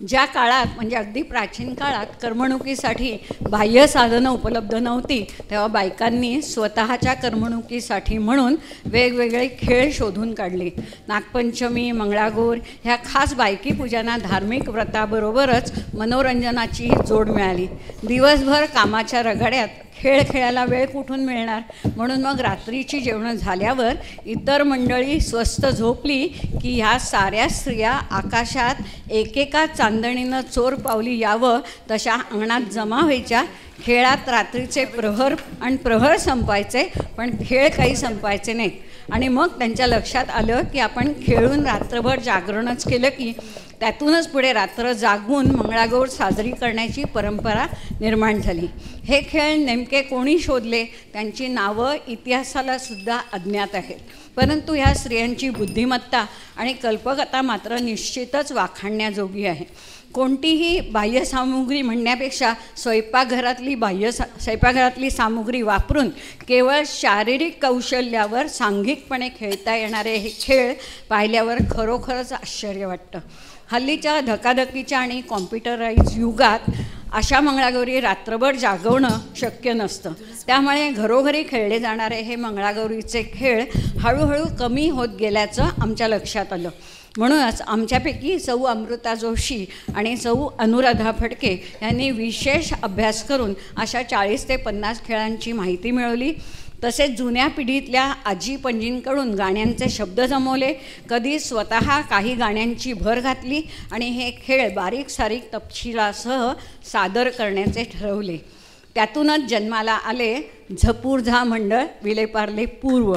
ज्या काळात म्हणजे अगदी प्राचीन काळात करमणुकीसाठी बाह्य साधनं उपलब्ध नव्हती, तेव्हा बायकांनी स्वतःच्या करमणुकीसाठी म्हणून वेगवेगळे खेळ शोधून काढले. नागपंचमी, मंगळागौर ह्या खास बायकी पूजांना धार्मिक व्रताबरोबरच मनोरंजनाची जोड मिळाली. दिवसभर कामाच्या रगाड्यात खेळ खेळायला वेळ कुठून मिळणार, म्हणून मग रात्रीची जेवणं झाल्यावर इतर मंडळी स्वस्त झोपली की ह्या साऱ्या स्त्रिया आकाशात एकेका चांदणीनं चोर पावली यावं तशा अंगणात जमा व्हायच्या. खेळात रात्रीचे प्रहर आणि प्रहर संपायचे, पण खेळ काही संपायचे नाहीत. आणि मग त्यांच्या लक्षात आलं की आपण खेळून रात्रभर जागरणच केलं की त्यातूनच पुढे रात्र जागून मंगळागौर साजरी करण्याची परंपरा निर्माण झाली. हे खेळ नेमके कोणी शोधले त्यांची नावं इतिहासाला सुद्धा अज्ञात आहेत, परंतु ह्या स्त्रियांची बुद्धिमत्ता आणि कल्पकता मात्र निश्चितच वाखाणण्याजोगी आहे. कोणतीही बाह्य सामुग्री म्हणण्यापेक्षा स्वयंपाकघरातली सामुग्री वापरून केवळ शारीरिक कौशल्यावर सांघिकपणे खेळता येणारे हे खेळ पाहिल्यावर खरोखरच आश्चर्य वाटतं. हल्लीच्या धकाधकीच्या आणि कॉम्प्युटराईज युगात अशा मंगळागौरी रात्रभर जागवणं शक्य नसतं. त्यामुळे घरोघरी खेळले जाणारे हे मंगळागौरीचे खेळ हळूहळू कमी होत गेल्याचं आमच्या लक्षात आलं. म्हणूनच आमच्यापैकी सौ अमृता जोशी आणि सौ अनुराधा फडके यांनी विशेष अभ्यास करून अशा 40 ते 50 खेळांची माहिती मिळवली. तसेच जुन्या पिढीतल्या आजी पणजींकडून गाण्यांचे शब्द जमवले, कधी स्वतः काही गाण्यांची भर घातली आणि हे खेळ बारीक सारीक तपशिलासह सादर करण्याचे ठरवले. त्यातूनच जन्माला आले झपूर्झा मंडळ विलेपार्ले पूर्व.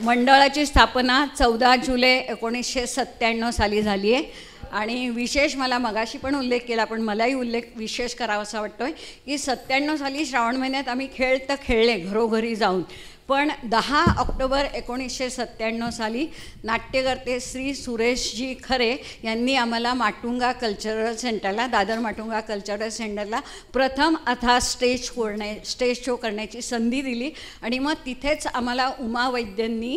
मंडळाची स्थापना 14 जुलै 1997 साली झाली आहे. आणि विशेष मला मगाशी पण उल्लेख केला, पण मलाही विशेष करावासा वाटतो आहे की 97 साली श्रावण महिन्यात आम्ही खेळ तर खेळले घरोघरी जाऊन, पण 10 ऑक्टोबर 1997 साली नाट्यकर्ते श्री सुरेशजी खरे यांनी आम्हाला माटुंगा कल्चरल सेंटरला, दादर माटुंगा कल्चरल सेंटरला प्रथम अथा स्टेज शो करण्याची संधी दिली. आणि मग तिथेच आम्हाला उमा वैद्यांनी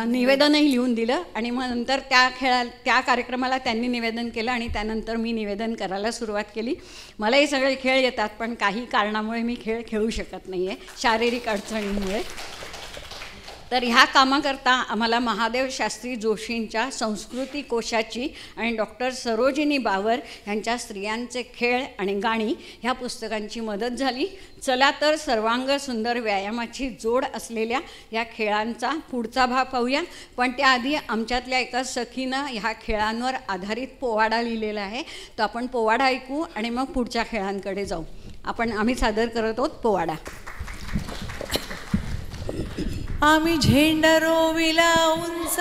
निवेदनही लिहून दिलं. आणि मग नंतर त्या कार्यक्रमाला त्यांनी निवेदन केलं आणि त्यानंतर मी निवेदन करायला सुरुवात केली. मलाही सगळे खेळ येतात, पण काही कारणामुळे मी खेळ खेळू शकत नाही आहे, शारीरिक अडचणींमुळे. तर ह्या कामाकरता आम्हाला महादेव शास्त्री जोशींच्या संस्कृती कोशाची आणि डॉक्टर सरोजिनी बावर यांच्या स्त्रियांचे खेळ आणि गाणी ह्या पुस्तकांची मदत झाली. चला तर सर्वांग सुंदर व्यायामाची जोड असलेल्या या खेळांचा पुढचा भाग पाहूया. पण त्याआधी आमच्यातल्या एका सखीनं ह्या खेळांवर आधारित पोवाडा लिहिलेला आहे, तो आपण पोवाडा ऐकू आणि मग पुढच्या खेळांकडे जाऊ. आम्ही सादर करत आहोत पोवाडा. आम्ही झेंडा रोविला उंच,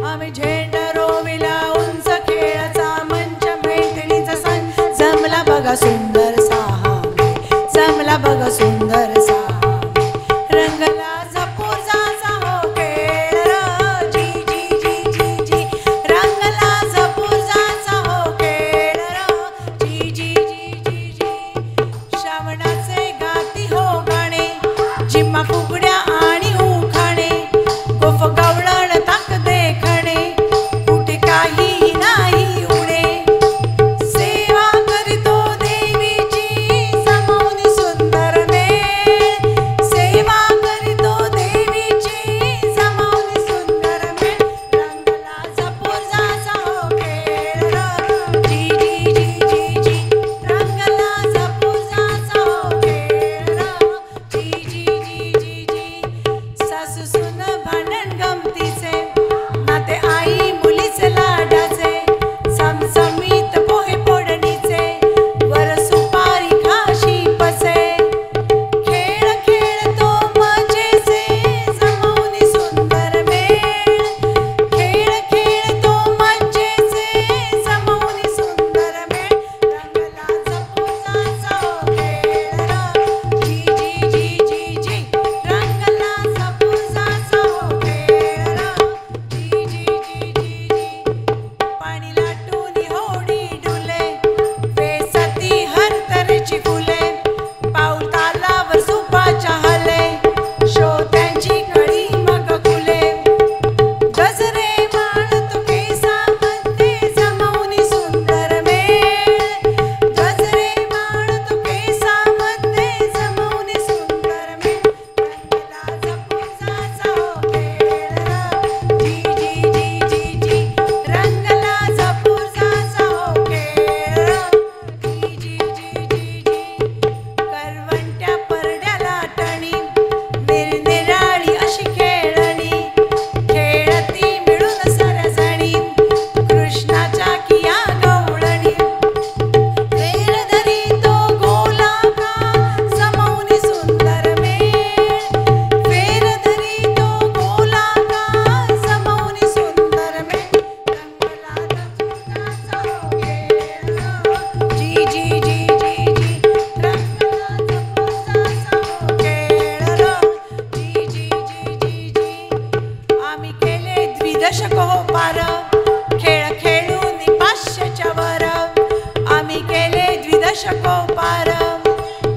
आम्ही झेंडा रोविला उंच, खेळाचा मंच मैत्रिणीचा सण, जमला बघा सुंदर साहामे, जमला बघा सुंदर साहामे, रंगला झपूर्झाचा हो खेळ र, जी जी जी जी जी, रंगला झपूर्झाचा हो खेळ र, जी जी जी जी जी, श्रावणाचे गाती हो गाणे, जिम्मा फुगड्या आणि उखाणे, गोफ गवळण ताक देखणे, कुठे काही नाही उणे, सेवा करीतो देवीची समोनी सुंदर मेळ, सेवा करीतो देवीची समोनी सुंदर मेळ, रंगला झपूर्झाचा हो खेळ र, जी जी जी जी जी, रंगला झपूर्झाचा हो खेळ र, जी जी जी जी जी, सासू सुन भांडण गमतीचे, नाते आई मुलीचे लाडाचे, समसमीत पोहे फोडणीचे, वर सुपारी खाशी पसे, खेळ खेळतो मजेचे समोनी सुंदर मेळ, खेळ खेळतो मजेचे समोनी सुंदर मेळ, रंगला झपूर्झाचा हो खेळ र, जी जी जी जी जी, रंगला झपूर्झाचा हो खेळ र, जी जी जी जी जी, पाणी लाटून होडी डुले, वेसती हरतरची फुले, पाऊल तालावर सुपाच्या हले, श्रोत्यांची कळी मग खुले, गजरे माळतो केसामध्ये जमवणी सुंदर मेळ, गजरे माळतो केसामध्ये जमवणी सुंदर मेळ, रंगला झपूर्झाचा हो खेळ र, जी जी जी जी जी, रंगला झपूर्झाचा हो खेळ र, जी जी जी जी जी, करवंट्या परड्याला टणी, निरनिराळी अशी खेळणी, खेळती मिळून सरजणी, कृष्णाच्या किया गवळणी, फेर धरी तो गोलाकार समोनी सुंदर मेळ, फेर धरी तो गोलाकार समोनी सुंदर मेळ, रंगला झपूर्झाचा हो खेळ र, जी जी जी जी जी, रंगला झपूर्झाचा हो खेळ र, जी जी जी जी जी, आम्ही केले द्विदशक हो पार, खेळ खेळून 500च्या वर, आम्ही केले द्विदशक हो पार,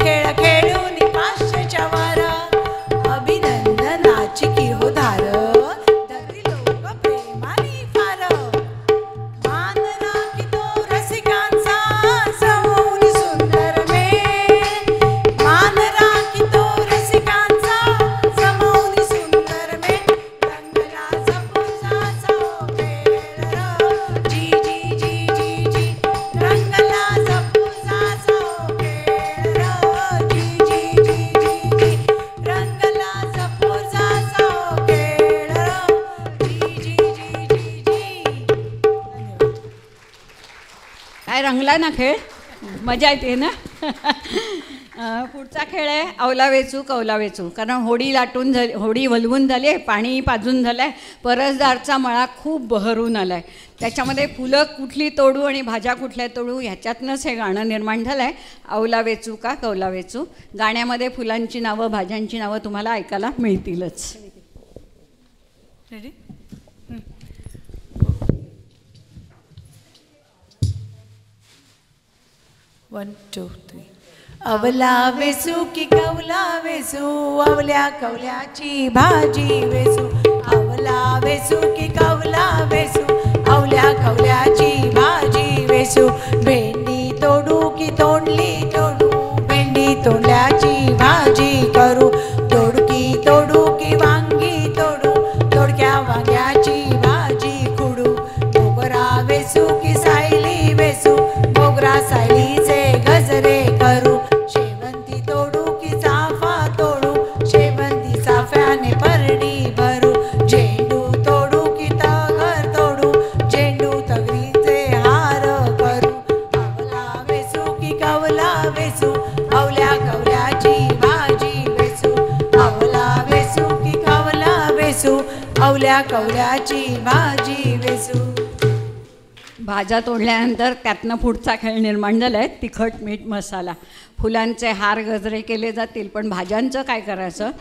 खेळ खेळून 500च्या वर, अभिनंदनाची की हो धार, धरती लोक प्रेमाने फार, मान राखितो रसिकांचा समोनी सुंदर मेळ, मान राखितो रसिकांचा समोनी सुंदर मेळ, रंगला झपूर्झाचा हो खेळ र, जी जी जी जी जी, रंगला झपूर्झाचा हो आवडला ना खेळ? मजा येते ना? पुढचा खेळ आहे आवला वेचू कवला वेचू. कारण होडी लाटून झाली, होडी वलवून झाली आहे, पाणी पाजून झालं आहे, परसदारचा मळा खूप बहरून आला आहे. त्याच्यामध्ये फुलं कुठली तोडू आणि भाज्या कुठल्या तोडू ह्याच्यातनंच हे गाणं निर्माण झालं आहे. आवला वेचू का कवला वेचू. गाण्यामध्ये फुलांची नावं भाज्यांची नावं तुम्हाला ऐकायला मिळतीलच. रेडी? 1 2 3. अवला वेसू की कवला वेसू, अवल्या कवल्याची भाजी वेसू. अवला वेसू की कवला वेसू, अवल्या कवल्याची भाजी वेसू. भेंडी तोडू की तोंडली तोडू, भेंडी तोंडल्याची भाजी करू. दोडकी तोडू की वांगी तोडू, दोडक्या वांग्याची भाजी खुडू. मोगरा वेसू की सायली वेसू, मोगरा सायलीचे गजरे करू. शेवंती तोडू की चाफा तोडू, शेवंती चाफ्याने परडी भरू. झेंडू तोडू की तगर तोडू, झेंडू तगरीचे हार करू. अवला वेसू की कवला वेसू, अवल्या कवल्याची भाजी वेसू. अवला वेसू की कवला वेसू, अवल्या कवल्याची भाजी वेसू. भाज्या तोडल्यानंतर त्यातनं पुढचा खेळ निर्माण झाला आहे तिखट मीठ मसाला. फुलांचे हार गजरे केले जातील, पण भाज्यांचं काय करायचं?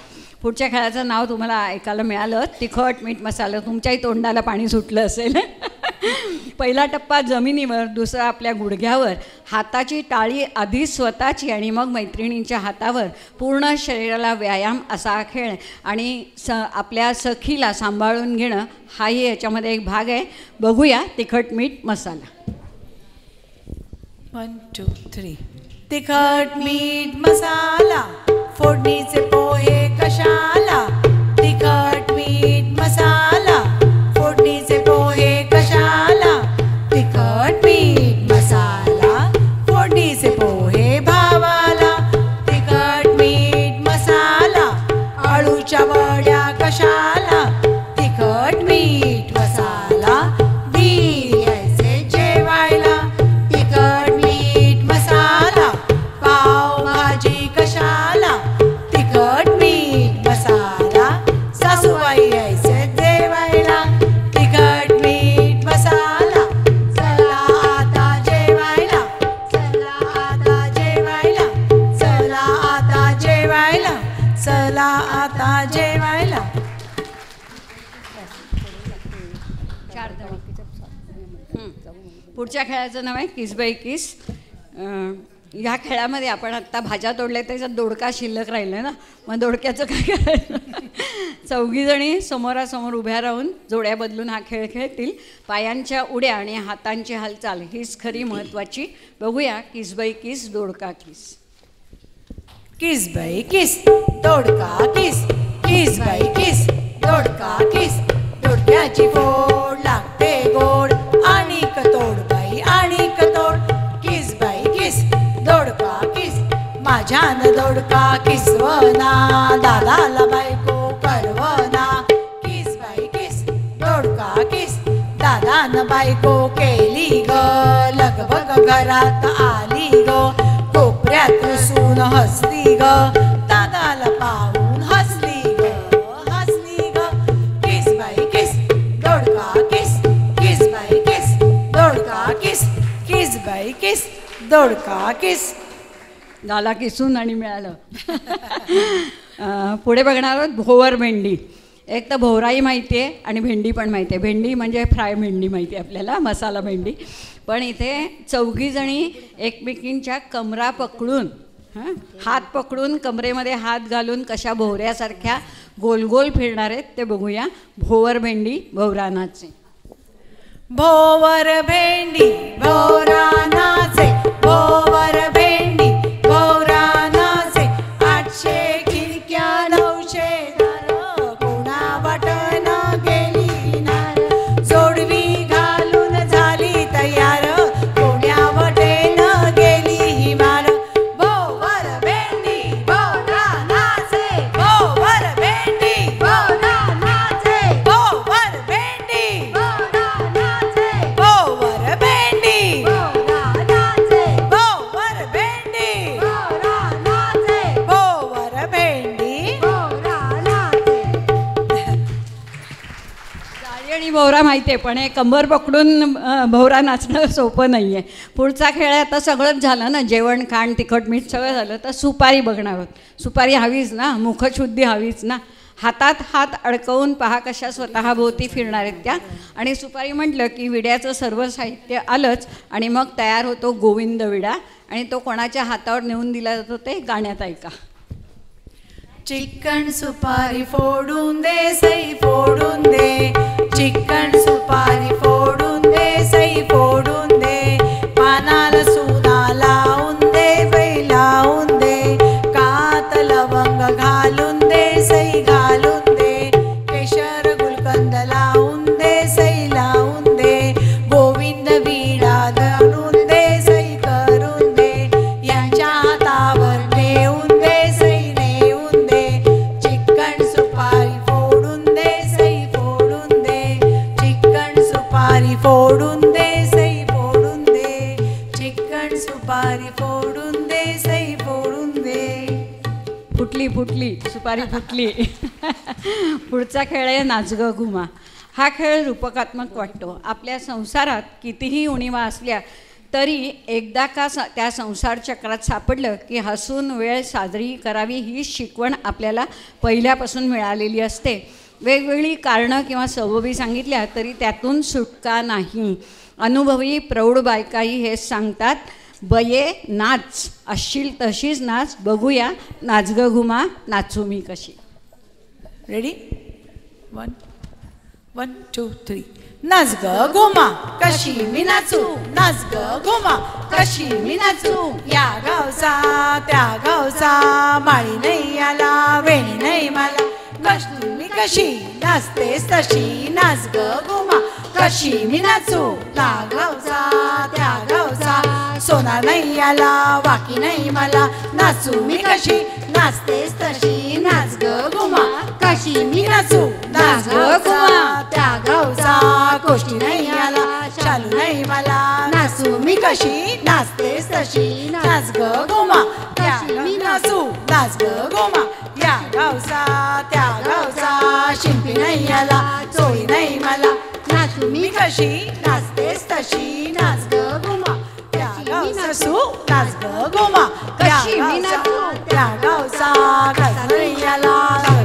पुढच्या खेळाचं नाव तुम्हाला ऐकायला मिळालं, तिखट मीठ मसाला. तुमच्याही तोंडाला पाणी सुटलं असेल. पहिला टप्पा जमिनीवर, दुसरा आपल्या गुडघ्यावर. हाताची टाळी आधी स्वतःची आणि मग मैत्रिणींच्या हातावर. पूर्ण शरीराला व्यायाम असा हा खेळ. आणि आपल्या सखीला सांभाळून घेणं हाही याच्यामध्ये एक भाग आहे. बघूया तिखट मीठ मसाला. 1 2 3. तिखट मीठ मसाला, फोडणीचे पोहे कशाला. तिखट मीठ मसाला, फोडणीचे पोहे कशाला. तिखट मीठ मसाला, फोडणीचे पोहे भावाला. तिखट मीठ मसाला, आळूच्या वड्या कशाला. तिखट मीठ मसाला, बी यायचे जेवायला. तिखट मीठ मसाला, पाव भाजी कशाला. तिखट मीठ मसाला, सासूबाई यायचे जेवायला. तिखट मीठ मसाला, चला आता जेवायला. चला आता जेवायला. चला आता जेवायला. चला आता जेवायला. पुढच्या खेळाचं नाव आहे किस बाई किस. ह्या खेळामध्ये आपण आत्ता भाज्या तोडल्या, त्याच्यात दोडका शिल्लक राहिला ना, मग दोडक्याचं काय करायचं? चौघीजणी समोरासमोर उभ्या राहून जोड्या बदलून हा खेळ खेळतील. पायांच्या उड्या आणि हातांची हालचाल हीच खरी महत्त्वाची. बघूया किस बाई किस दोडका किस. किस बाई किस दोडका किस. किस बाई किस दोडका किस. दोडक्याची फोड लागते गोड, आणि कतोड बाई आणि कतोड. किस बाई किस दोडका किस. माझ्यान दोडका किसवना, दादाला बायको करवना. किस बाई किस दोडका किस. दादान बायको केली ग, लगबग घरात आली ग. कोपऱ्यात रुसून हसली ग, दादाला पाहून हसली ग, हसली ग. किस बाई किस दोडका किस. किस बाई किस दोडका किस. किस बाई किस दोडका किस. झाला किसून आणि मिळालं. पुढे बघणार आहोत भोवर भेंडी. एक तर भोवराई माहिती आहे आणि भेंडी पण माहिती आहे. भेंडी म्हणजे फ्राय भेंडी माहिती आहे आपल्याला, मसाला भेंडी. पण इथे चौघीजणी एकमेकींच्या कमरा पकडून, हात पकडून कमरेमध्ये हात घालून कशा भोवऱ्यासारख्या गोल गोल फिरणार आहेत ते बघूया. भोवर भेंडी भोवरानाचे. भोवर भेंडी भोवरानाचे. भोवर भेंडी भोवरानाचे. 800 खिडक्या 900 दारं, कोणा वाटण गेली नार. जोडवी घालून झाली तयार, कोण्या वाटेन गेली ही मार. भोवर भेंडी भोवरानाचे. भोवर भेंडी भोवरानाचे. भोवर भेंडी भोवरानाचे. भोवर भेंडी भोवरानाचे. भोवरा माहिती आहे, पण हे कंबर पकडून भोवरा नाचणं सोपं नाही आहे. पुढचा खेळ आहे, आता सगळंच झालं ना, जेवण खाण तिखट मीठ सगळं झालं, तर सुपारी बघणार आहोत. सुपारी हवीच ना, मुखशुद्धी हवीच ना. हातात हात अडकवून पहा कशा स्वतःभोवती फिरणार आहेत त्या. आणि सुपारी म्हटलं की विड्याचं सर्व साहित्य आलंच, आणि मग तयार होतो गोविंद विडा, आणि तो कोणाच्या हातावर नेऊन दिला जातो ते गाण्यात ऐका. चिकन सुपारी फोडून दे सई फोडून दे, चिकन सुपारी फोडून दे सई फोडून दे, पानाला सुना लावून दे बाई लावून दे, कात लवंग घालून दे सई घालून दे, केशर गुलकंद लावून दे सई लावून दे, गोविंद विडा धरून दे सई करून दे, यांच्या हातावर नेऊन दे सई नेऊन दे, चिकन सुपारी फोडून दे सई फोडून दे, चिकन सुपारी फोडून दे सई फोडून दे, चिकन सुपारी फोडून दे सई फोडून दे. फुटली फुटली सुपारी फुटली. पुढचा खेळ आहे नाच ग घुमा. हा खेळ रूपकात्मक वाटतो. आपल्या संसारात कितीही उणिवा असल्या तरी एकदा का त्या संसार चक्रात सापडलं की हसून वेळ साजरी करावी ही शिकवण आपल्याला पहिल्यापासून मिळालेली असते. वेगवेगळी कारणं किंवा सबबी सांगितल्या तरी त्यातून सुटका नाही. अनुभवी प्रौढ बायकाही हेच सांगतात, बये नाच, असशील तशीच नाच, बघूया नाच ग घुमा नाचू मी कशी. रेडी 1 1 2 3. नाच ग घुमा कशी मी नाचू, नाच ग घुमा कशी मी नाचू, या गावचा त्या गावचा, माळी नाही आला वेणी नाही मला, कशी मी कशी नाचतेस तशी, नाच ग घुमा कशी मी नाचू, त्या गावचा त्या गावचा, सोना नाही आला वाकी नाही मला, नाचू मी कशी नाचतेस तशी, नाच ग घुमा कशी मी नाचू, नाच ग घुमा त्या गावचा, गोष्टी नाही आला चालू नाही मला, नाचू मी कशी नाचतेस तशी, नाच ग घुमा कशी मी नाचू, नाच ग घुमा या गावचा त्या गावचा, शिंपी नाही आला चोळी नाही मला, नाचू मी कशी नाचतेस तशी, नाच ग घुमा त्या गावचा, नाच ग घुमा कशी मी नाचू, त्या गावचा, कसा नाही आला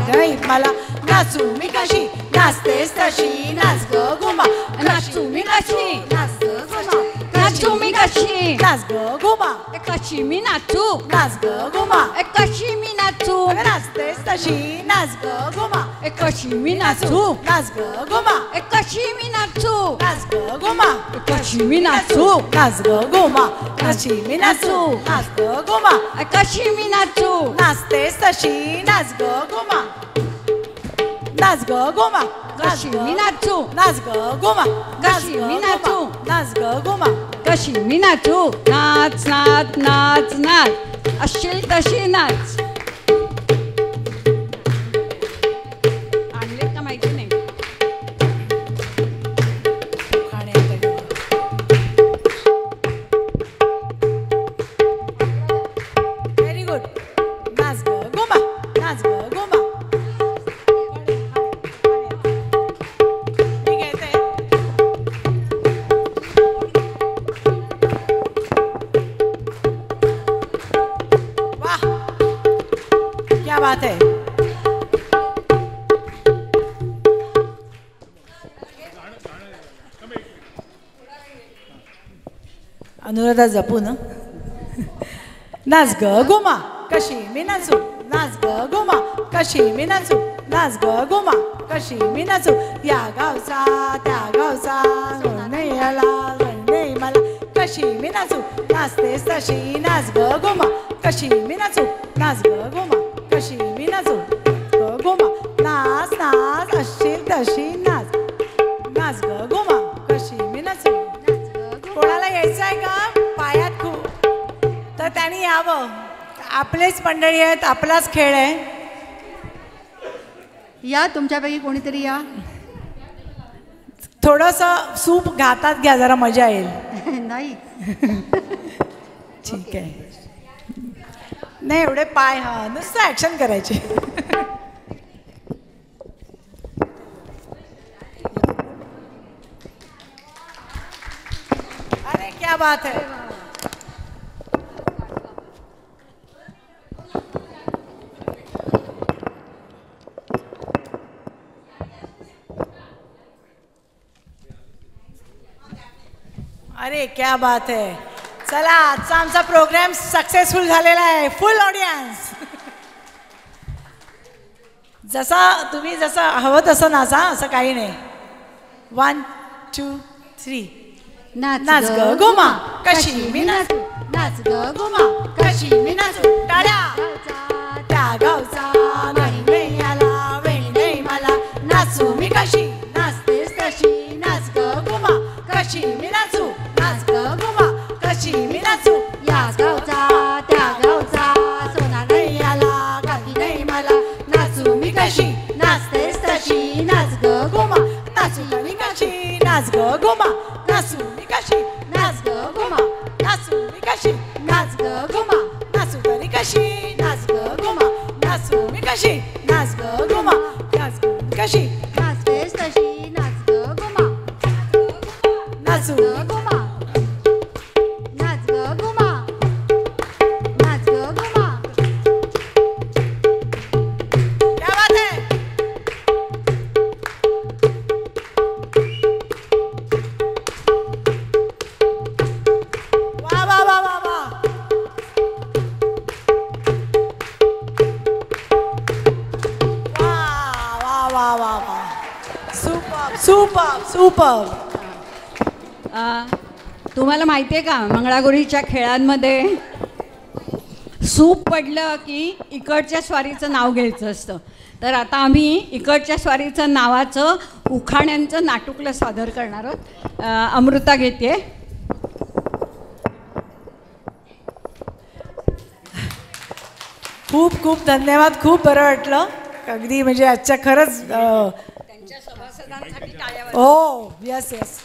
नाही मला, नाचू मी कशी नाचतेस तशी, नाच ग घुमा नाचू मी कशी, नाच ग घुमा नाचू मी कशी, नाच ग घुमा कशी मी नाचू, नाच ग घुमा कशी मी नाचू, नाचतेस तशी, नाच ग घुमा कशी मी नाचू, नाच ग घुमा कशी मी नाचू, नाच ग घुमा कशी मी नाचू, नाच ग घुमा कशी मी नाचू, नाच ग घुमा कशी मी नाचू, नाचतेस तशी, नाच ग घुमा, नाच ग घुमा कशी मी नाचू, नाच ग घुमा कशी मी नाचू, नाच ग घुमा कशी मी नाचू, नाच नाच नाच नाच, असशील तशी नाच. आणले का माहिती नाही. Very good. नाच ग घुमा, नाच ग घुमा. क्या बात है. अनुराधा जपू ना. नाच ग घुमा कशी मी नाचू, नाच ग घुमा कशी मी नाचू, नाच ग घुमा कशी मी नाचू, या गावचा त्या गावचा, नाही आला नाही मला, कशी मी नाचू, नाचतेस तशी, नाच ग घुमा कशी मी नाचू, नाच ग घुमा कशी मी नाचू, ग घुमा नाच नाच, असशील तशी नाच, नाच ग घुमा कशी मी नाचू. कोणाला यायचं आहे का पायात खूप, तर त्यांनी यावं. आपलेच मंडळी आहेत, आपलाच खेळ आहे. या तुमच्यापैकी कोणीतरी या. थोडंसं सूप घातात घ्या, जरा मजा येईल. नाही ठीक आहे. नाही एवढे पाय, हा नुसतं ॲक्शन करायचे. बात है. अरे क्या बात आहे. चला, आजचा आमचा प्रोग्राम सक्सेसफुल झालेला आहे. फुल ऑडियन्स. तुम्ही जसं हवं तसं नाचा, असं काही नाही. 1 2 3. नाच ग घुमा कशी मी नाचू, नाच ग घुमा कशी मी नाचू. टाळ्या. त्या गावचा नाही नाही आला, वेणी नाही मला, नाचू मी कशी नाचतेस तशी. नाच ग घुमा कशी मी नाचू, नाच ग घुमा कशी मी नाचू. या गावचा त्या गावचा सोना नाही आला, गादी नाही मला, नाचू मी कशी नाचतेस तशी. नाच ग घुमा नाचू मी कशी, नाच ग घुमा नाचू मी कशी, नाच ग घुमा नाचू मी कशी, नाच ग घुमा नाचू तरी कशी. नाच ग घुमा नाचू मी कशी, नाच ग घुमा नाचू कशी, नाचतेस तशी. नाच ग घुमा नाचू ग घुमा, नाच ग घुमा, नाच ग घुमा. क्या बात है. वा वा वा वा वा. वा वा वा वा. Super super super. तुम्हाला माहिती आहे का, मंगळागौरीच्या खेळांमध्ये सूप पडलं की इकडच्या स्वारीचं नाव घ्यायचं असतं. तर आता आम्ही इकडच्या स्वारीचं नावाचं उखाण्यांचं नाटुकलं सादर करणार आहोत. अमृता घेते. खूप खूप धन्यवाद. खूप बरं वाटलं अगदी. म्हणजे आजच्या खरंच त्यांच्या सभासदांसाठी टाळ्या वाजवा. हो यस यस.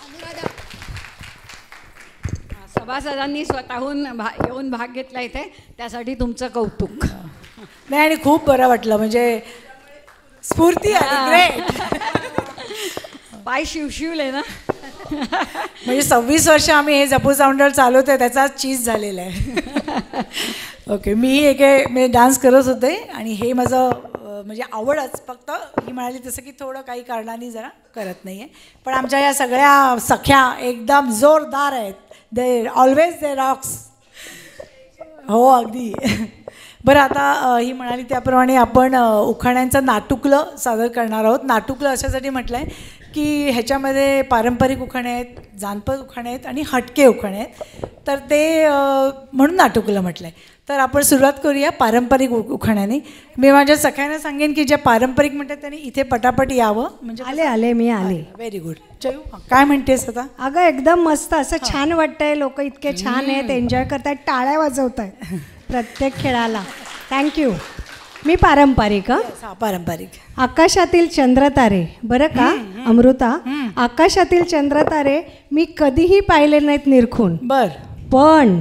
सभासदांनी स्वतःहून येऊन भाग घेतला इथे, त्यासाठी तुमचं कौतुक. नाही, आणि खूप बरं वाटलं. म्हणजे स्फूर्ती आली. ग्रेट. पाय शिवशिवले ना. म्हणजे 26 वर्ष आम्ही हे जपूरचा मंडळ चालवतोय, त्याचा चीज झालेला आहे. ओके. मी डान्स करत होते आणि हे माझं म्हणजे आवडच. फक्त ही म्हणाली तसं की थोडं काही कारणाने जरा करत नाही आहे. पण आमच्या या सगळ्या सख्या एकदम जोरदार आहेत. They always they Roxx. हो अगदी. बरं, आता ही म्हणाली त्याप्रमाणे आपण उखाण्यांचं नाटुकलं सादर करणार आहोत. नाटुकलं अशासाठी म्हटलं आहे की ह्याच्यामध्ये पारंपरिक उखाणे आहेत, जानपद उखाणे आहेत आणि हटके उखाणे आहेत. तर ते म्हणून नाटुकलं म्हटलं आहे. तर आपण सुरुवात करूया पारंपरिक उखाण्याने. मी माझ्या सगळ्यांना सांगेन की ज्या पारंपरिक म्हणतात त्यांनी इथे पटापट यावं. म्हणजे आले मी आले. Very good. चयू काय म्हणतेस आता. अगं एकदम मस्त, असं छान वाटतंय. लोक इतके छान आहेत, एन्जॉय करतायत, टाळ्या वाजवत आहेत प्रत्येक खेळाला. थँक्यू. मी पारंपरिक. पारंपरिक. आकाशातील चंद्रतारे, बरं का अमृता, आकाशातील चंद्रतारे मी कधीही पाहिले नाहीत निरखून. बर. पण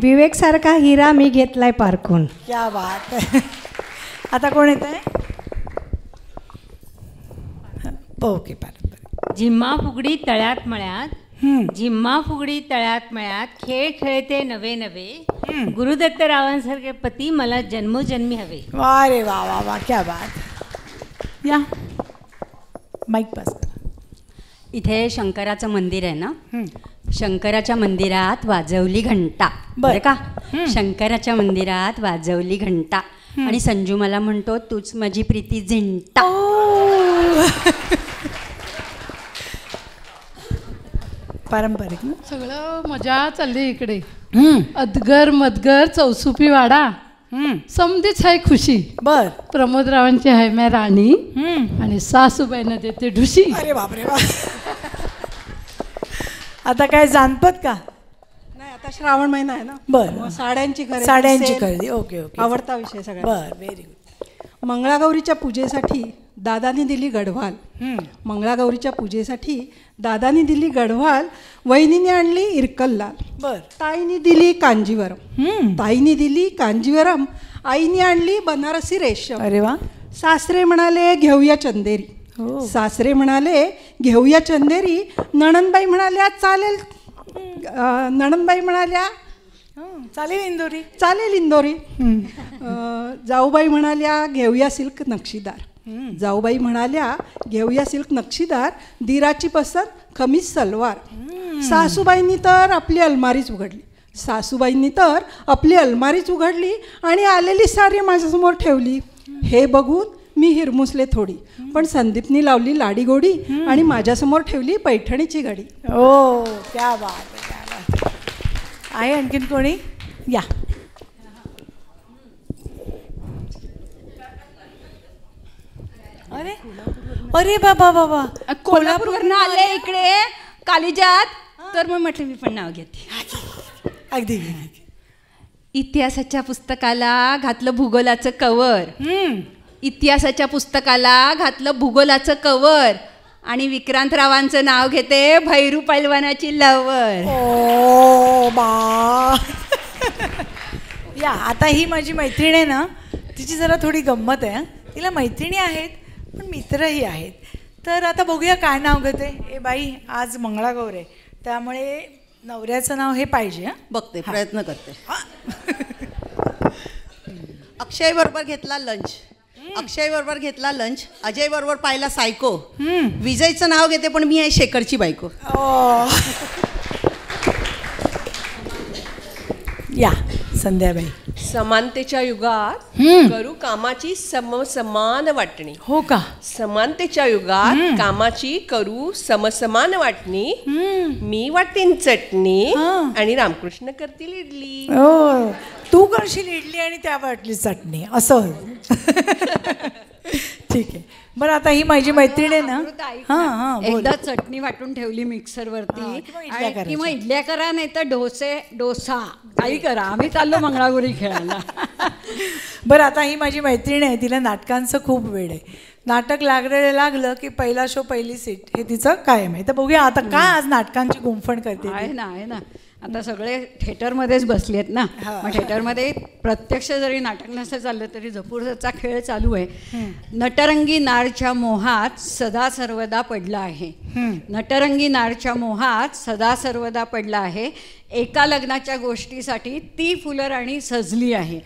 विवेक सारखा हिरा मी घेतलाय पारखून. क्या बात आहे. आता कोण येत आहे. ओके. पारंपरिक. जिम्मा फुगडी तळ्यात मळ्यात, जिम्मा फुगडी तळ्यात मळ्यात, खेळ खेळते नवे नवे, गुरुदत्तरावांसारखे पती मला जन्मोजन्मी हवे. वा रे वा वा वा. क्या बात. या माईक पास करा. इथे शंकराचं मंदिर आहे ना, शंकराच्या मंदिरात वाजवली घंटा. बरं का. शंकराच्या मंदिरात वाजवली घंटा आणि संजू मला म्हणतो तूच माझी प्रीती झिंटा. पारंपरिक ना. सगळं मजा चालली इकडे. अदगर मदगर चौसुपी वाडा, समधीच आहे खुशी. बर. प्रमोदरावांची आहे मैं राणी आणि सासूबाईंना देते ढुशी. अरे बापरे वा. आता काय जानपद का. नाही, आता श्रावण महिना आहे ना. बरं. साड्यांची खरेदी. साड्यांची खरेदी. Okay okay. आवडता विषय सगळ्यात. बर. Very good. मंगळागौरीच्या पूजेसाठी दादानी दिली गढवाल. मंगळागौरीच्या पूजेसाठी दादानी दिली गढवाल, वहिनीने आणली इरकल लाल. बर. ताईनी दिली कांजीवरम. ताईनी दिली कांजीवरम, आईने आणली बनारसी रेशम. अरे वा. सासरे म्हणाले घेऊया चंदेरी. सासरे म्हणाले घेऊया चंदेरी, नणंदबाई म्हणाल्या चालेल नणंदबाई म्हणाल्या चालेल इंदोरी. चालेल इंदोरी. जाऊबाई म्हणाल्या घेऊया सिल्क नक्षीदार. जाऊबाई म्हणाल्या घेऊया सिल्क नक्षीदार, दिराची पसंत खमीस सलवार. सासूबाईंनी तर आपली अलमारीच उघडली आणि आलेली सारी माझ्यासमोर ठेवली. हे बघून मी हिरमुसले थोडी, पण संदीपनी लावली लाडी गोडी आणि माझ्यासमोर ठेवली पैठणीची घडी. ओ क्या बात आहे. आणखीन कोणी? या. अरे अरे बाबा कोल्हापूरवरनं आले इकडे कालिजात, तर मग म्हटलं मी पण नाव घेते. अगदी. इतिहासाच्या पुस्तकाला घातलं भूगोलाचं कवर. इतिहासाच्या पुस्तकाला घातलं भूगोलाचं कवर आणि विक्रांतरावांचं नाव घेते भैरू पैलवानाची लवर. ओ बा. या आता ही माझी मैत्रीण आहे ना, तिची जरा थोडी गंमत आहे. तिला मैत्रिणी आहेत पण मित्रही आहेत. तर आता बघूया काय नाव घेते. ए बाई, आज मंगळागौर आहे, त्यामुळे नवऱ्याचं नाव हे पाहिजे. बघते, प्रयत्न करते. अक्षय बरोबर घेतला लंच, अजय बरोबर पाहिला सायको. विजयचं नाव घेते पण मी आहे शेखरची बायको. या संध्याबाई. समानतेच्या युगात करू कामाची समसमान वाटणी. हो का? समानतेच्या युगात कामाची करू समसमान वाटणी. मी वाटेन चटणी आणि रामकृष्ण करतील इडली. तू करशील इडली आणि त्या वाटली चटणी, असं. ठीक आहे. बरं, आता ही माझी मैत्रीण आहे ना, एकदा चटणी वाटून ठेवली मिक्सरवरती किंवा इडल्या करा, नाही तर डोसा काही करा, आम्ही चाललो मंगळागौरी खेळायला. बरं, आता ही माझी मैत्रीण आहे, तिला नाटकांचं खूप वेळ आहे. नाटक लागलं की पहिला शो पहिली सीट हे तिचं कायम आहे. तर बघूया आता काय आज नाटकांची गुंफण करते. आहे ना आता सगळे थिएटरमध्येच बसले आहेत ना. मग थिएटरमध्ये प्रत्यक्ष जरी नाटक नसतं चाललं तरी झपूरचा खेळ चालू आहे. नटरंगी नारच्या मोहात सदा सर्वदा पडला आहे. नटरंगी नारच्या मोहात सदा सर्वदा पडला आहे. एका लग्नाच्या गोष्टीसाठी ती फुलराणी सजली आहे.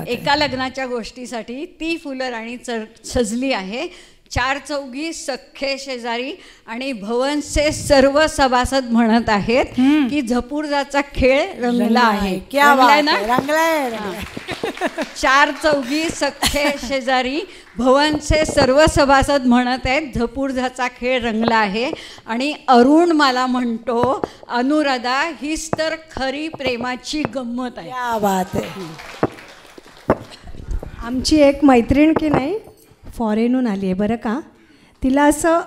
एका लग्नाच्या गोष्टीसाठी ती फुलराणी सजली आहे. चार चौघी सख्खे शेजारी आणि भवनचे सर्व सभासद म्हणत आहेत की झपूरजाचा खेळ रंगला आहे. चार चौघी सख्खे शेजारी भवनचे सर्व सभासद म्हणत आहेत झपूरजाचा खेळ रंगला आहे. आणि अरुण मला म्हणतो, अनुराधा हीच तर खरी प्रेमाची गंमत आहे. क्या बात आहे. आमची एक मैत्रीण की नाही फॉरेनहून आली आहे बरं का. तिला असं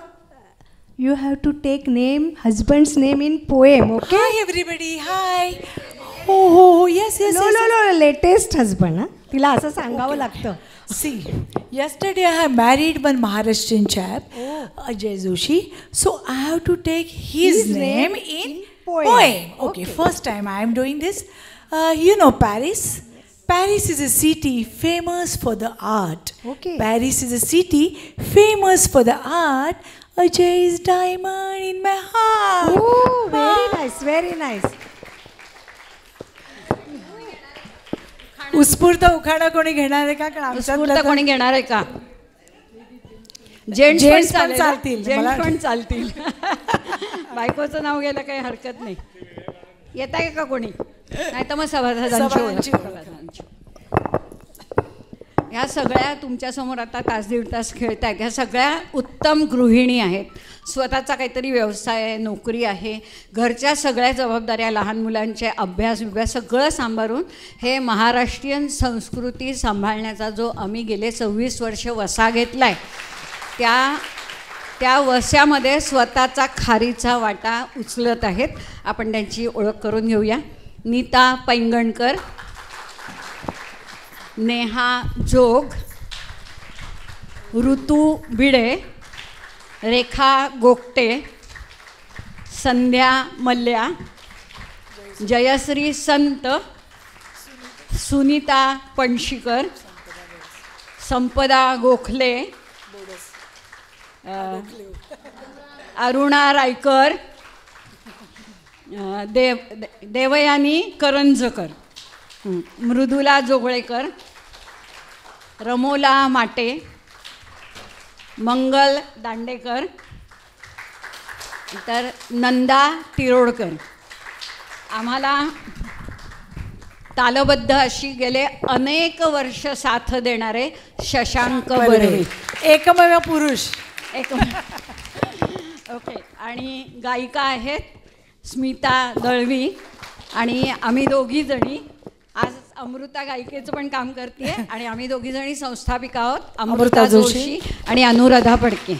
you have to take name husband's name in poem. Okay hi everybody. Hi. हो yes yes. No latest husband. तिला असं सांगावं लागतं. See, yesterday I have married one Maharashtrian chap, Ajay Joshi. So I have to take his name in poem. Okay, first time I am doing this. You know Paris? Paris is a city famous for the art. Okay. Paris is a city famous for the art. Ajay is diamond in my heart. Oh, very nice, very nice. उत्स्फूर्त उखाणा कोणी घेणार आहे का? उत्स्फूर्त कोणी घेणार आहे का? जेंट्स पण चालतील. जेंट्स पण चालतील. बायकोचं नाव घ्यायला काही हरकत नाही. येत आहे का कोणी? नाही तर मग सभासदांची. ह्या सगळ्या तुमच्यासमोर आता तास दीड तास खेळत आहेत. ह्या सगळ्या उत्तम गृहिणी आहेत. स्वतःचा काहीतरी व्यवसाय आहे, नोकरी आहे, घरच्या सगळ्या जबाबदाऱ्या, लहान मुलांचे अभ्यास सगळं सांभाळून हे महाराष्ट्रीयन संस्कृती सांभाळण्याचा जो आम्ही गेले 26 वर्ष वसा घेतला आहे त्या वस्यामध्ये स्वतःचा खारीचा वाटा उचलत आहेत. आपण त्यांची ओळख करून घेऊया. नीता पैंगणकर, नेहा जोग, ऋतू भिडे, रेखा गोगटे, संध्या मल्ल्या, जयश्री संत, सुनीता पणशीकर, संपदा गोखले, अरुणा रायकर, देवयानी करंजकर, मृदुला जोगळेकर, रमोला माटे, मंगल दांडेकर, तर नंदा तिरोडकर. आम्हाला तालबद्ध अशी गेले अनेक वर्ष साथ देणारे शशांक बर्वे, एकमेव पुरुष. ओके. आणि गायिका आहेत स्मिता दळवी, आणि आम्ही दोघी जणी आज अमृता गायिकेचं पण काम करते आणि आम्ही दोघी जणी संस्थापिका आहोत, अमृता जोशी आणि अनुराधा फडके.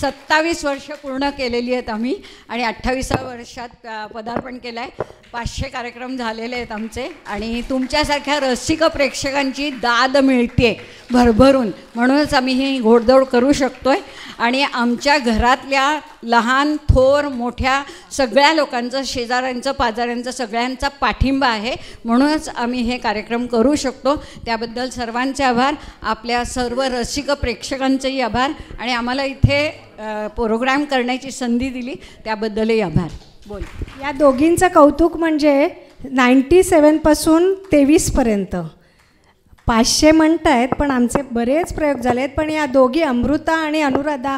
27 वर्ष पूर्ण केलेली आहेत आम्ही आणि 28व्या वर्षात पदार्पण केलं आहे. 500 कार्यक्रम झालेले आहेत आमचे आणि तुमच्यासारख्या रसिक प्रेक्षकांची दाद मिळते भरभरून, म्हणूनच आम्ही ही घोडदौड करू शकतो आहे. आणि आमच्या घरातल्या लहान थोर मोठ्या सगळ्या लोकांचं, शेजाऱ्यांचं पाजाऱ्यांचं सगळ्यांचा पाठिंबा आहे, म्हणूनच आम्ही हे कार्यक्रम करू शकतो. त्याबद्दल सर्वांचे आभार, आपल्या सर्व रसिक प्रेक्षकांचेही आभार आणि आम्हाला इथे प्रोग्राम करण्याची संधी दिली त्याबद्दलही आभार. बोल. या दोघींचं कौतुक म्हणजे 97पासून 23पर्यंत 500 म्हणत आहेत, पण आमचे बरेच प्रयोग झाले आहेत. पण या दोघी अमृता आणि अनुराधा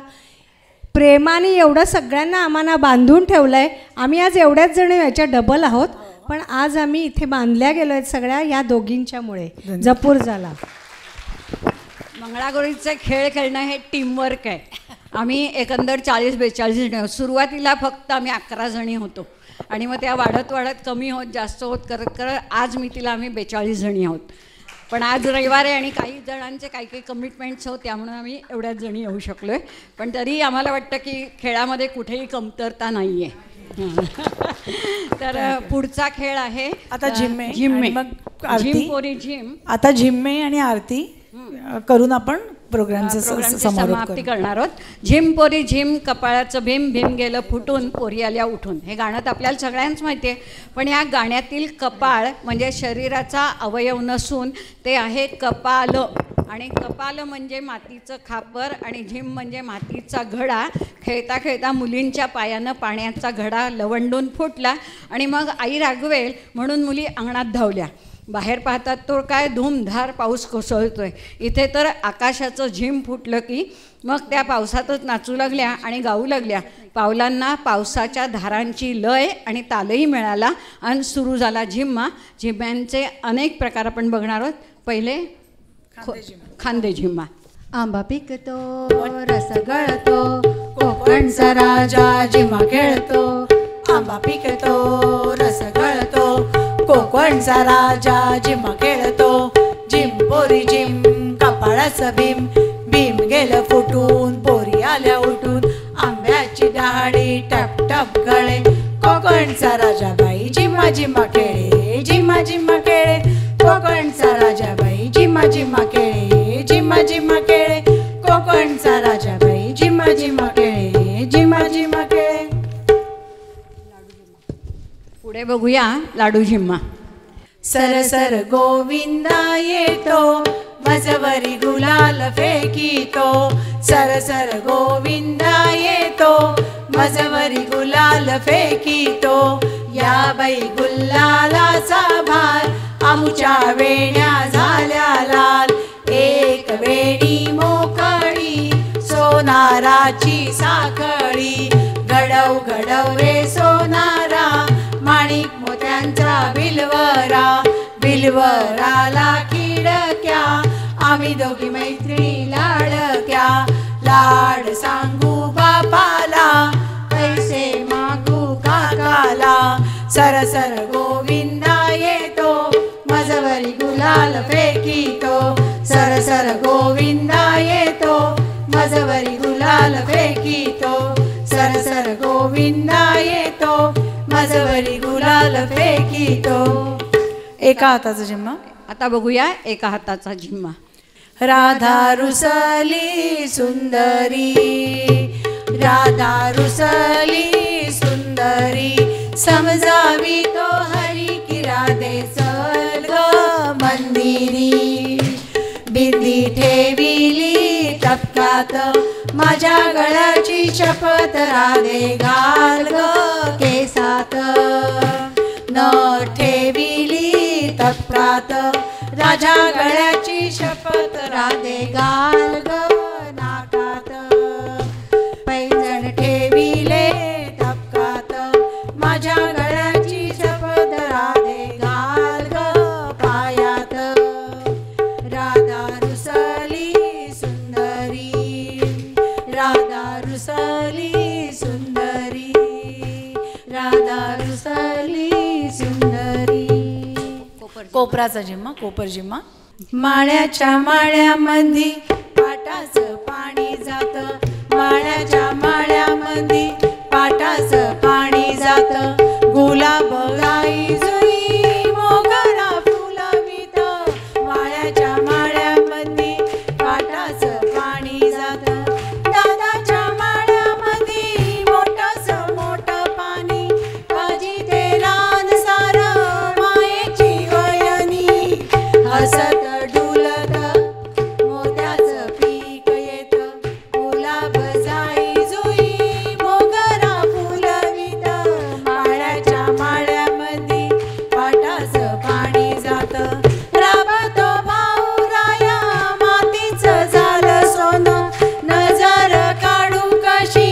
प्रेमाने एवढं सगळ्यांना आम्हाला बांधून ठेवलं आहे. आम्ही आज एवढ्याच जण याच्या डबल आहोत, पण आज आम्ही इथे बांधल्या गेलो आहेत सगळ्या या दोघींच्यामुळे. जपूर झाला. मंगळागौरीचे खेळ खेळणं हे टीमवर्क आहे. आम्ही एकंदर 40-42 जणी आहोत. सुरुवातीला फक्त आम्ही 11 जणी होतो आणि मग त्या वाढत वाढत कमी होत जास्त होत करत करत आज मितीला आम्ही 42 जणी आहोत. पण आज रविवार आहे आणि काही जणांचे काही कमिटमेंट्स होत, त्यामुळे आम्ही एवढ्याच जणी येऊ शकलो आहे. पण तरी आम्हाला वाटतं की खेळामध्ये कुठेही कमतरता नाही आहे. तर पुढचा खेळ आहे आता झिम्मे. मग झिम पोरी झिम. आता झिम्मे आणि आरती करून आपण प्रोग्रामची समाप्ती करणार आहोत. झिम पोरी झिम कपाळाचं भीम, भीम गेलं फुटून पोरी आल्या उठून. हे गाणं तर आपल्याला सगळ्यांच माहिती आहे, पण या गाण्यातील कपाळ म्हणजे शरीराचा अवयव नसून ते आहे कपाल. आणि कपाल म्हणजे मातीचं खापर आणि झिम म्हणजे मातीचा घडा. खेळता खेळता मुलींच्या पायानं पाण्याचा घडा लवंडून फुटला आणि मग आई रागवेल म्हणून मुली अंगणात धावल्या. बाहेर पाहतात तो काय धूमधार पाऊस कोसळतोय. इथे तर आकाशाचं झिम फुटलं की मग त्या पावसातच नाचू लागल्या आणि गाऊ लागल्या. पावलांना पावसाच्या धारांची लय आणि तालही मिळाला आणि सुरू झाला झिम्मा. झिम्म्यांचे अनेक प्रकार आपण बघणार आहोत. पहिले खांदे झिम्मा. आंबा पिकतो रस गळतो कोकणचा राजा झिम्मा खेळतो. आंबा पिकतो रस गळतो कोकणचा राजा झिम्मा खेळतो. झिम पोरी झिम कपाळाचं भीम, भीम गेलं फुटून पोरी आल्या उठून. आंब्याची डहाळी टप टप गळे कोकणचा राजा बाई झिम्मा झिम्मा खेळे. झिम्मा झिम्मा खेळे कोकणचा राजा बाई झिम्मा झिम्मा खेळे. झिम्मा झिम्मा खेळे कोकणचा राजा बाई झिम्मा झिम्मा खेळे. झिम्मा झिम्मा खेळे. पुढे बघूया लाडू झिम्मा. सर सर गोविंदा येतो मजवरी गुलाल फेकीतो. सर सर गोविंदा येतो मजवरी गुलाल फेकीतो. या बाई गुलालाचा भार आमुच्या वेण्या झाल्या लाल. एक वेणी मोकळी सोनाराची साखळी. घडव घडव रे सोनारा माणिक मोत्यांचा बिलवरा. बिलवराला खिडक्या आम्ही दोघी मैत्रिणी लाडक्या. लाड सांगू बापाला पैसे मागू काकाला. सर सर गोविंदा येतो मजवरी गुलाल फेकीतो. सर सर गोविंदा येतो मजवरी गुलाल फेकीतो. सर सर गोविंदा येतो मजवरी गुलाल फेकीतो. एका हाताचा झिम्मा. आता बघूया एका हाताचा झिम्मा. राधा रुसली सुंदरी. राधा रुसली सुंदरी. समजावी तो हरी की राधे चल ग मंदिरी. बिंदी ठेविली टपकात माझ्या गळ्याची शपथ राधे घाल ग केसात, न ठेविली तत्प्रात राजा गळ्याची शपथ राधे घाल ग नाकात, पैंजण ठेविले तपकात माझ्या गळ्याची शपथ राधे घाल ग पायात, राधा रुसली सुंदरी, राधा रुसली सुंदरी, राधा रुसली सुंदरी. कोपराचा जिम्मा, कोपर जिम्मा. माळ्याच्या माळ्यामध्ये पाटाचं पाणी जात, माळ्याच्या माळ्यामध्ये पाटाचं पाणी जात, गुलाब गाई जुई मोगरा फुलवित, माळ्याच्या माळ्यामध्ये पाटाचं पाणी जात, दादाच्या माळ्यामध्ये मोठंसं मोठं पाणी, काजी ते रान सारं मायेची वयनी, हसत डुलत मोत्याचं पीक येत, गुलाब जाई जुई मोगरा फुलवित, माळ्याच्या माळ्यामध्ये पाटाचं पाणी जात, राबतो भाऊराया मातीचं झालं सोनं, नजर काढू कशी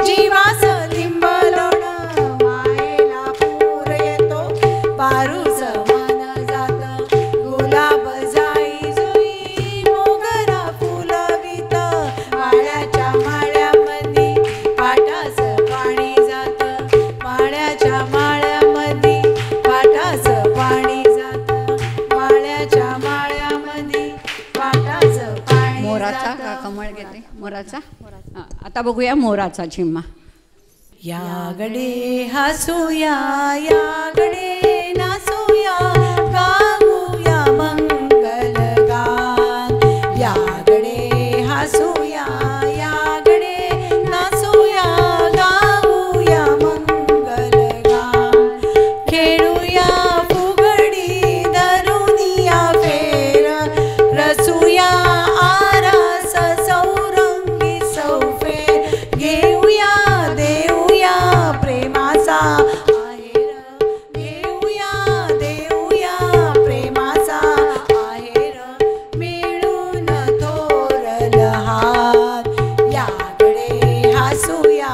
जीवास लिंब लोणं, मायेला पूर येतो पारूच मन जात, गुलाब जाई जुई मोगरा फुलवित, माळ्याच्या माळ्यामध्ये पाटाचं पाणी जात, माळ्याच्या माळ्यामध्ये पाटाचं पाणी जात, माळ्याच्या माळ्यामध्ये पाटाचं पाणी. मोराचा का कमळ घेते? मोराचा. हां, आता बघूया मोराचा झिम्मा. यागडे हसूया यागडे नासूया गाऊया मंगल गान, यागडे हसूया यागडे नासूया गाऊया मंगल गान, खेळूया फुगडी धरुनिया फेर, रसूया आरस चौरंगी सौफेर, घेऊया देऊया प्रेमाचा आहेर, घेऊया देऊया प्रेमाचा आहेर, मिळून थोरल हात, यागडे हसूया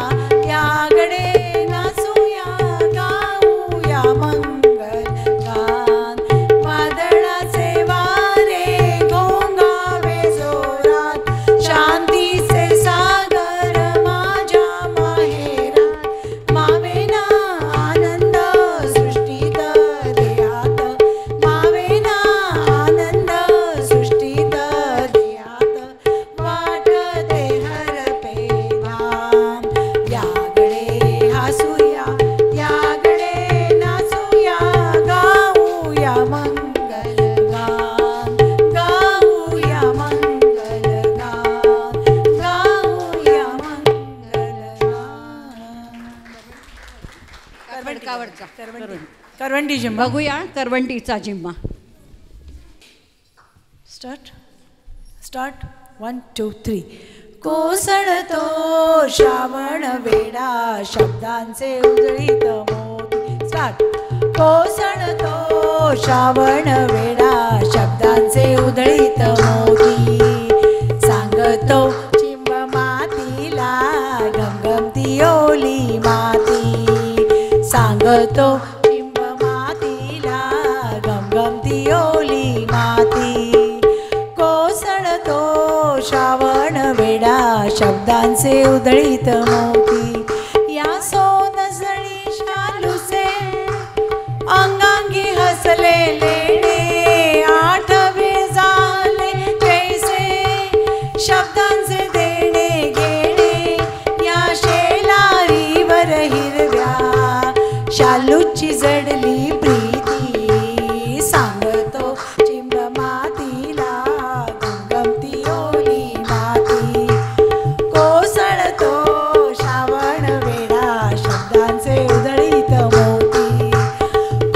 यागडे नासूया गाऊया मंगल गान, वादळाचे वारे घोंगावे जोरात, शांतीचे सागर माझ्या माहेरात, मावेना आनंद सृष्टीत देहात, मावेना आनंद सृष्टीत देहात, वाटते हरपे धाम, यागडे हसूया यागडे नासूया गाऊया मंगल गान, गाऊया मंगल गान, गाऊया मंगल गान. खडकावरचा करवंटी जिम्मा. बघूया करवंटीचा जिम्मा. Start start 1 2 3. कोसळतो श्रावण वेडा शब्दांचे उजळीत मोती. स्टार्ट. कोसळतो श्रावण वेडा शब्दांचे उधळीत मोती, सांगतो चिंब मातीला घमघमती ओली माती, सांगतो चिंब मातीला घमघमती ओली माती, कोसळतो श्रावण वेडा शब्दांचे उधळीत मोती, या सोनसळी शालूचे अंगांगी हसले लेणे, आठवे झाले जैसे शब्दांचे देणे घेणे, या शेलारीवर हिरव्या शालूची जडली प्रीती, सांगतो चिंब मातीला घमघमती ओली माती, कोसळतो श्रावण वेडा शब्दांचे उधळीत मोती,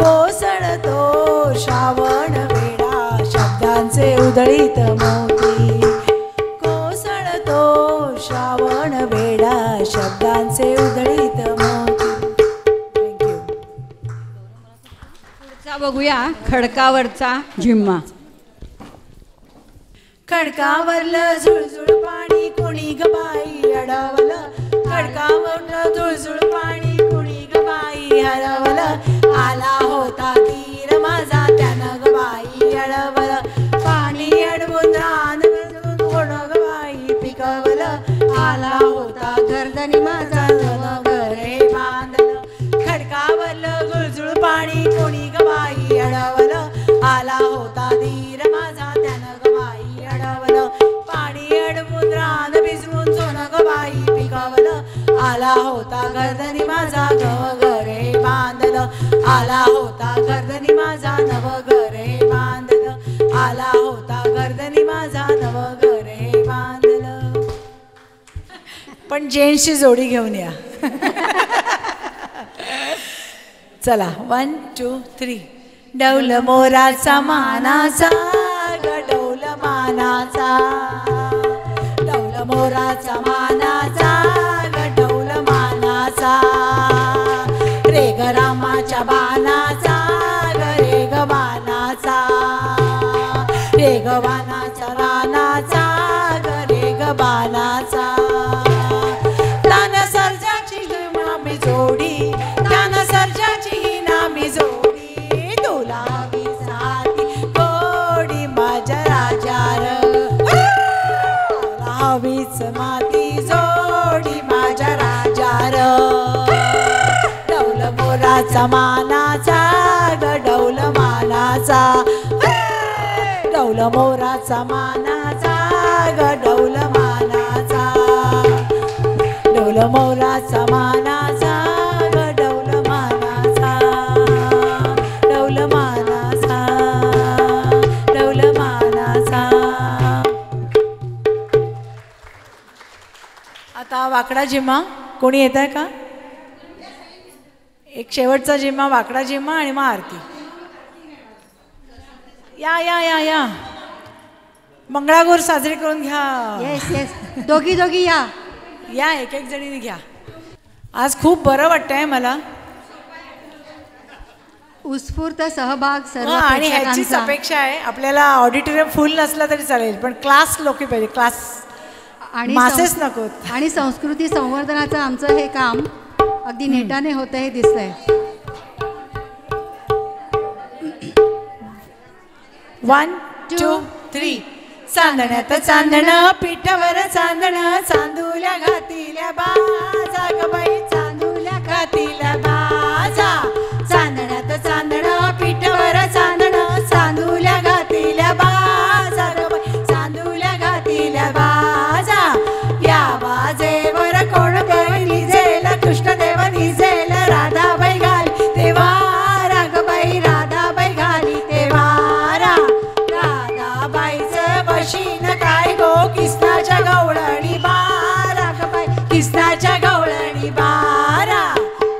कोसळतो श्रावण वेडा शब्दांचे उधळीत मोती, कोसळतो श्रावण आता बघूया खडकावरचा झिम्मा. खडकावरलं झुळझुळ पाणी कुणी ग बाई अडवलं, खडकावरलं झुळझुळ पाणी कुणी ग बाई हरवलं, आला होता तीर माझा त्यानं ग बाई अडवलं, पाणी अडवून रान कोण ग बाई पिकवलं, आला होता गर्दनी माझा नवं घरे बांधलं, खडकावरलं झुळझुळ पाणी कुणी ग बाई अडवलं, आला होता तीर माझा त्यानं ग बाई अडवलं, पाणी अडवून रान भिजवून सोनं ग बाई पिकवलं, आला होता गर्दनी माझा नवं घरे बांधलं, आला होता गर्दनी माझा नवं घरे बांधलं, आला होता गर्दनी माझा नवं घरे बांधलं. पण जेंट्सची जोडी घेऊन या. चला 1 2 3. डौल मोराचा मानाचा डौल मानाचा, डौल मोराचा मानाचा डौल मानाचा, रे ग रामाच्या बाणाचा रे ग बाणाचा, रे ग बाणाच्या रानाचा रे ग बाणाचा, तान सर्जाची नामी जोडी, तान सर्जाची नामी जोडी, तुला विसाती गोडी माझ्या राजार, हवीच माती जोडी माझ्या राजार, डौल मोराचा मानाचा डौल मानाचा, डौल मोराचा मानाचा डौल मानाचा, डौल मोराचा मानाचा डौल मानाचा, डौल मानाचा डौल मानाचा. आता वाकडा झिम्मा कोणी येत आहे का? एक शेवटचा झिम्मा, वाकडा झिम्मा आणि मग आरती. या या या या मंगळागौर साजरी करून घ्या. येस येस, दोघी दोघी या या, एक एक जणीने घ्या. आज खूप बरं वाटतंय मला. उत्स्फूर्त सहभाग सर्व आणि ह्याचीच प्रेक्षकांचा. अपेक्षा आहे आपल्याला. ऑडिटोरियम फुल नसला तरी चालेल, पण क्लास लोक पाहिजे, क्लास आणि मासेस नकोत. आणि संस्कृती संवर्धनाचं आमचं हे काम अगदी नेटाने होतं हे दिसतंय. 1 2 3. चांदण्यात चांदणं पिठावर चांदणं, चांदुल्या घातिल्या बाजा ग बाई, चांदुल्या घातिल्या बाजा, चांदण्यात चांदणं पिठावर चांदणं, चांदुल्या घातिल्या बाजा ग बाई, चांदुल्या घातिल्या बाजा, या बाजेवर कोण बाई निजेल, कृष्णदेव निजेल, राधाबाई घाली तेव्हा राग बाई, राधाबाई घाली तेव्हा राधाबाईचं बशीन काय गो, कृष्णाच्या गवळणी बारा ग बाई, कृष्णाच्या गवळणी बारा,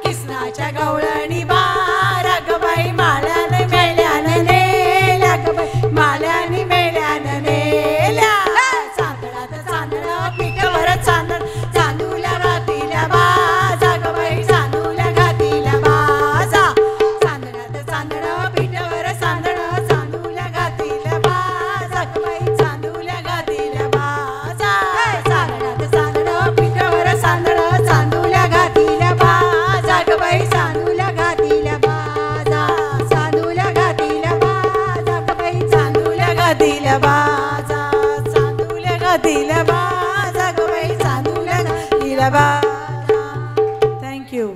कृष्णाच्या गवळणी बारा ग बाई, माळ्याने मेल्यानं नेल्या ग बाई, माळ्याने मेल्यानं नेल्या, चांदण्यात चांदणं पिठावर चांदण, चांदुल्या घातिल्या बाजा ग बाई, चांदुल्या घातिल्या बाजा, चांदण्यात चांदणं पिठावर चांदणं, चांदुल्या घातिल्या बाजा ग बाई, चांदुल्या घातिल्या बाजा, चांदण्यात चांदणं पिठावर चांदणं, चांदुल्या घातिल्या बाजा ग बाई, चांदुल्या घातिल्या बाजा, चांदुल्या घातिल्या बाजा ग बाई, चांदुल्या घातिल्या बाजा, चांदुल्या घातिल्या बाजा ग बाई, चांदुल्या घातिल्या बाजा. थँक्यू.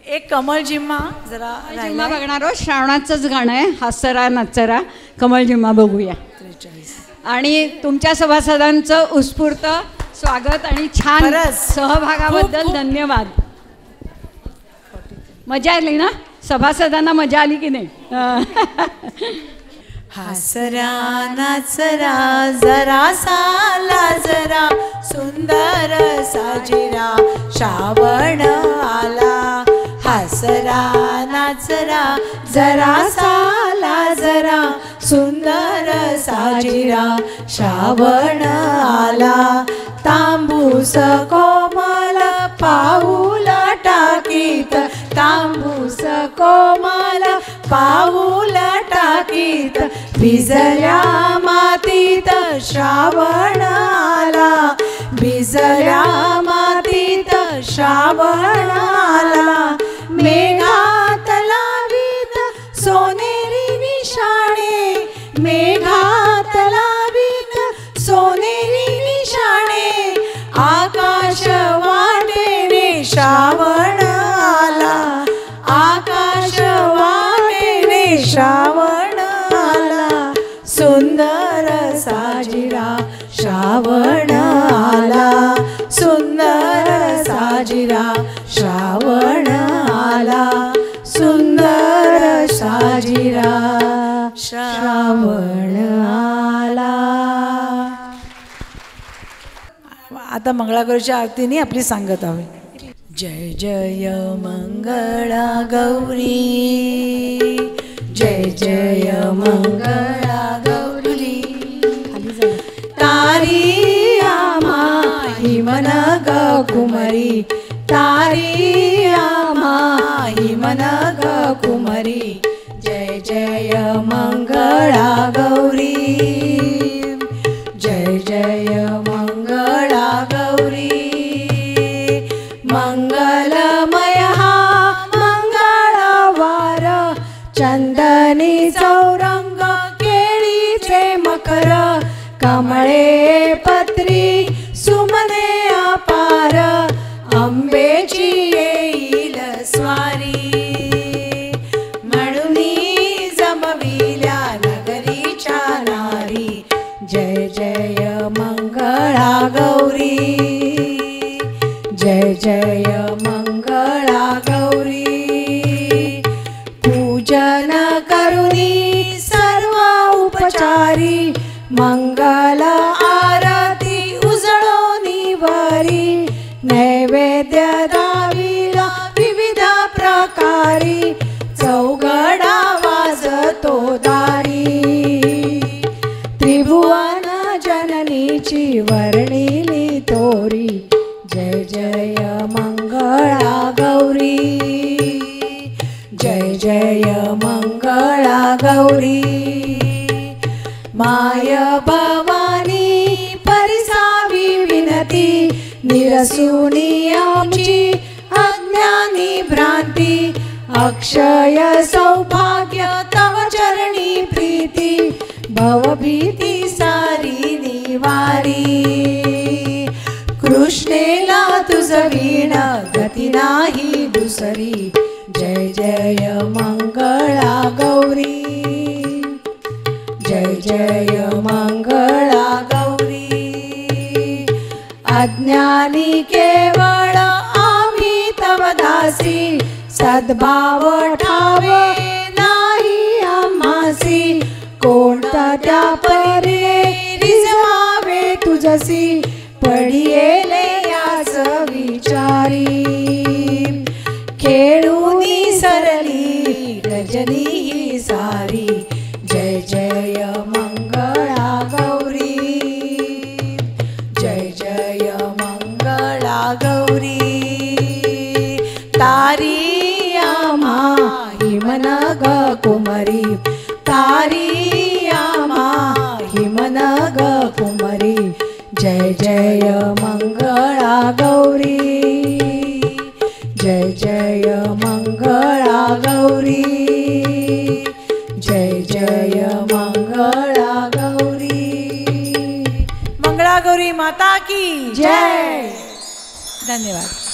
एक कमळ जिम्मा जरा जिम्मा बघणार आहोत. श्रावणाचंच गाणं आहे, हासरा नाचरा कमळ जिम्मा बघूया. आणि तुमच्या सभासदांचं उत्स्फूर्त स्वागत आणि छान खरंच. सहभागाबद्दल धन्यवाद. मजा आली ना? सभासदांना मजा आली की नाही? हासरा नाचरा जरा साला जरा, सुंदर साजिरा श्रावण आला, हासरा नाचरा जरा साला जरा, सुंदर साजिरा श्रावण आला, तांबूस कोमल पाऊल टाकीत तांबूस कोमल पाऊल टाकीत भिजल्या मातीत श्रावण आला भिजल्या मातीत श्रावण आला मेघात लावीत सोनेरी निशाणे मेघात लावीत सोनेरी निशाणे आकाश वाटेने श्रावण आला आकाश वाटेने श्रावण आला सुंदर साजिरा श्रावण आला सुंदर साजिरा श्रावण आला सुंदर साजिरा श्रावण आला. आता मंगळागौरीच्या आरतीने आपली सांगत हवी. जय जय मंगळा गौरी जय जय मंगळा गौरी तारी आम्हा हिमन ग कुमारी तारी आम्हा हिमन ग कुमारी जय जय मंगळा गौरी जय जय मंगळा गौरी मंगलमय हा मंगळवार चंदनी चौरंग केळीचे मकर कमळे पत्री सुमने अपार आंबेची येईल स्वारी म्हणून जमविल्या नगरीच्या नारी जय जय मंगळा गौरी जय जय मंगळा गौरी पूजन करुनी सर्व उपचारी मंगल आरती उजळोनी वरी नैवेद्य दाविला विविध प्रकारी चौघडा वाजतो दारी त्रिभुवन जननीची वर्णिली तोरी जय जय मंगळा गौरी जय जय मंगळा गौरी माय भवानी परिसावी विनती निरसुनी आमची अज्ञानी भ्रांती अक्षय सौभाग्य तव चरणी प्रीती भवभीती सारी निवारी कृष्णेला तुझ वीण गती नाही दुसरी जय जय मंगळा गौरी जय जय मंगळा गौरी अज्ञानी केवळ आम्ही तव दासी सद्भाव ठावे नाही आम्हासी कोणता त्या परे रिजवावे तुझसी पडियेले याच विचारी खेळूनी सरली रजनी ही सारी जय जय मंगळा गौरी जय जय मंगळा गौरी तारी आम्हा हिमन ग कुमारी तारी आम्हा हिमन ग कुमारी जय जय मंगळा गौरी जय जय मंगळा गौरी जय जय मंगळा गौरी मंगळा गौरी माता की जय. धन्यवाद.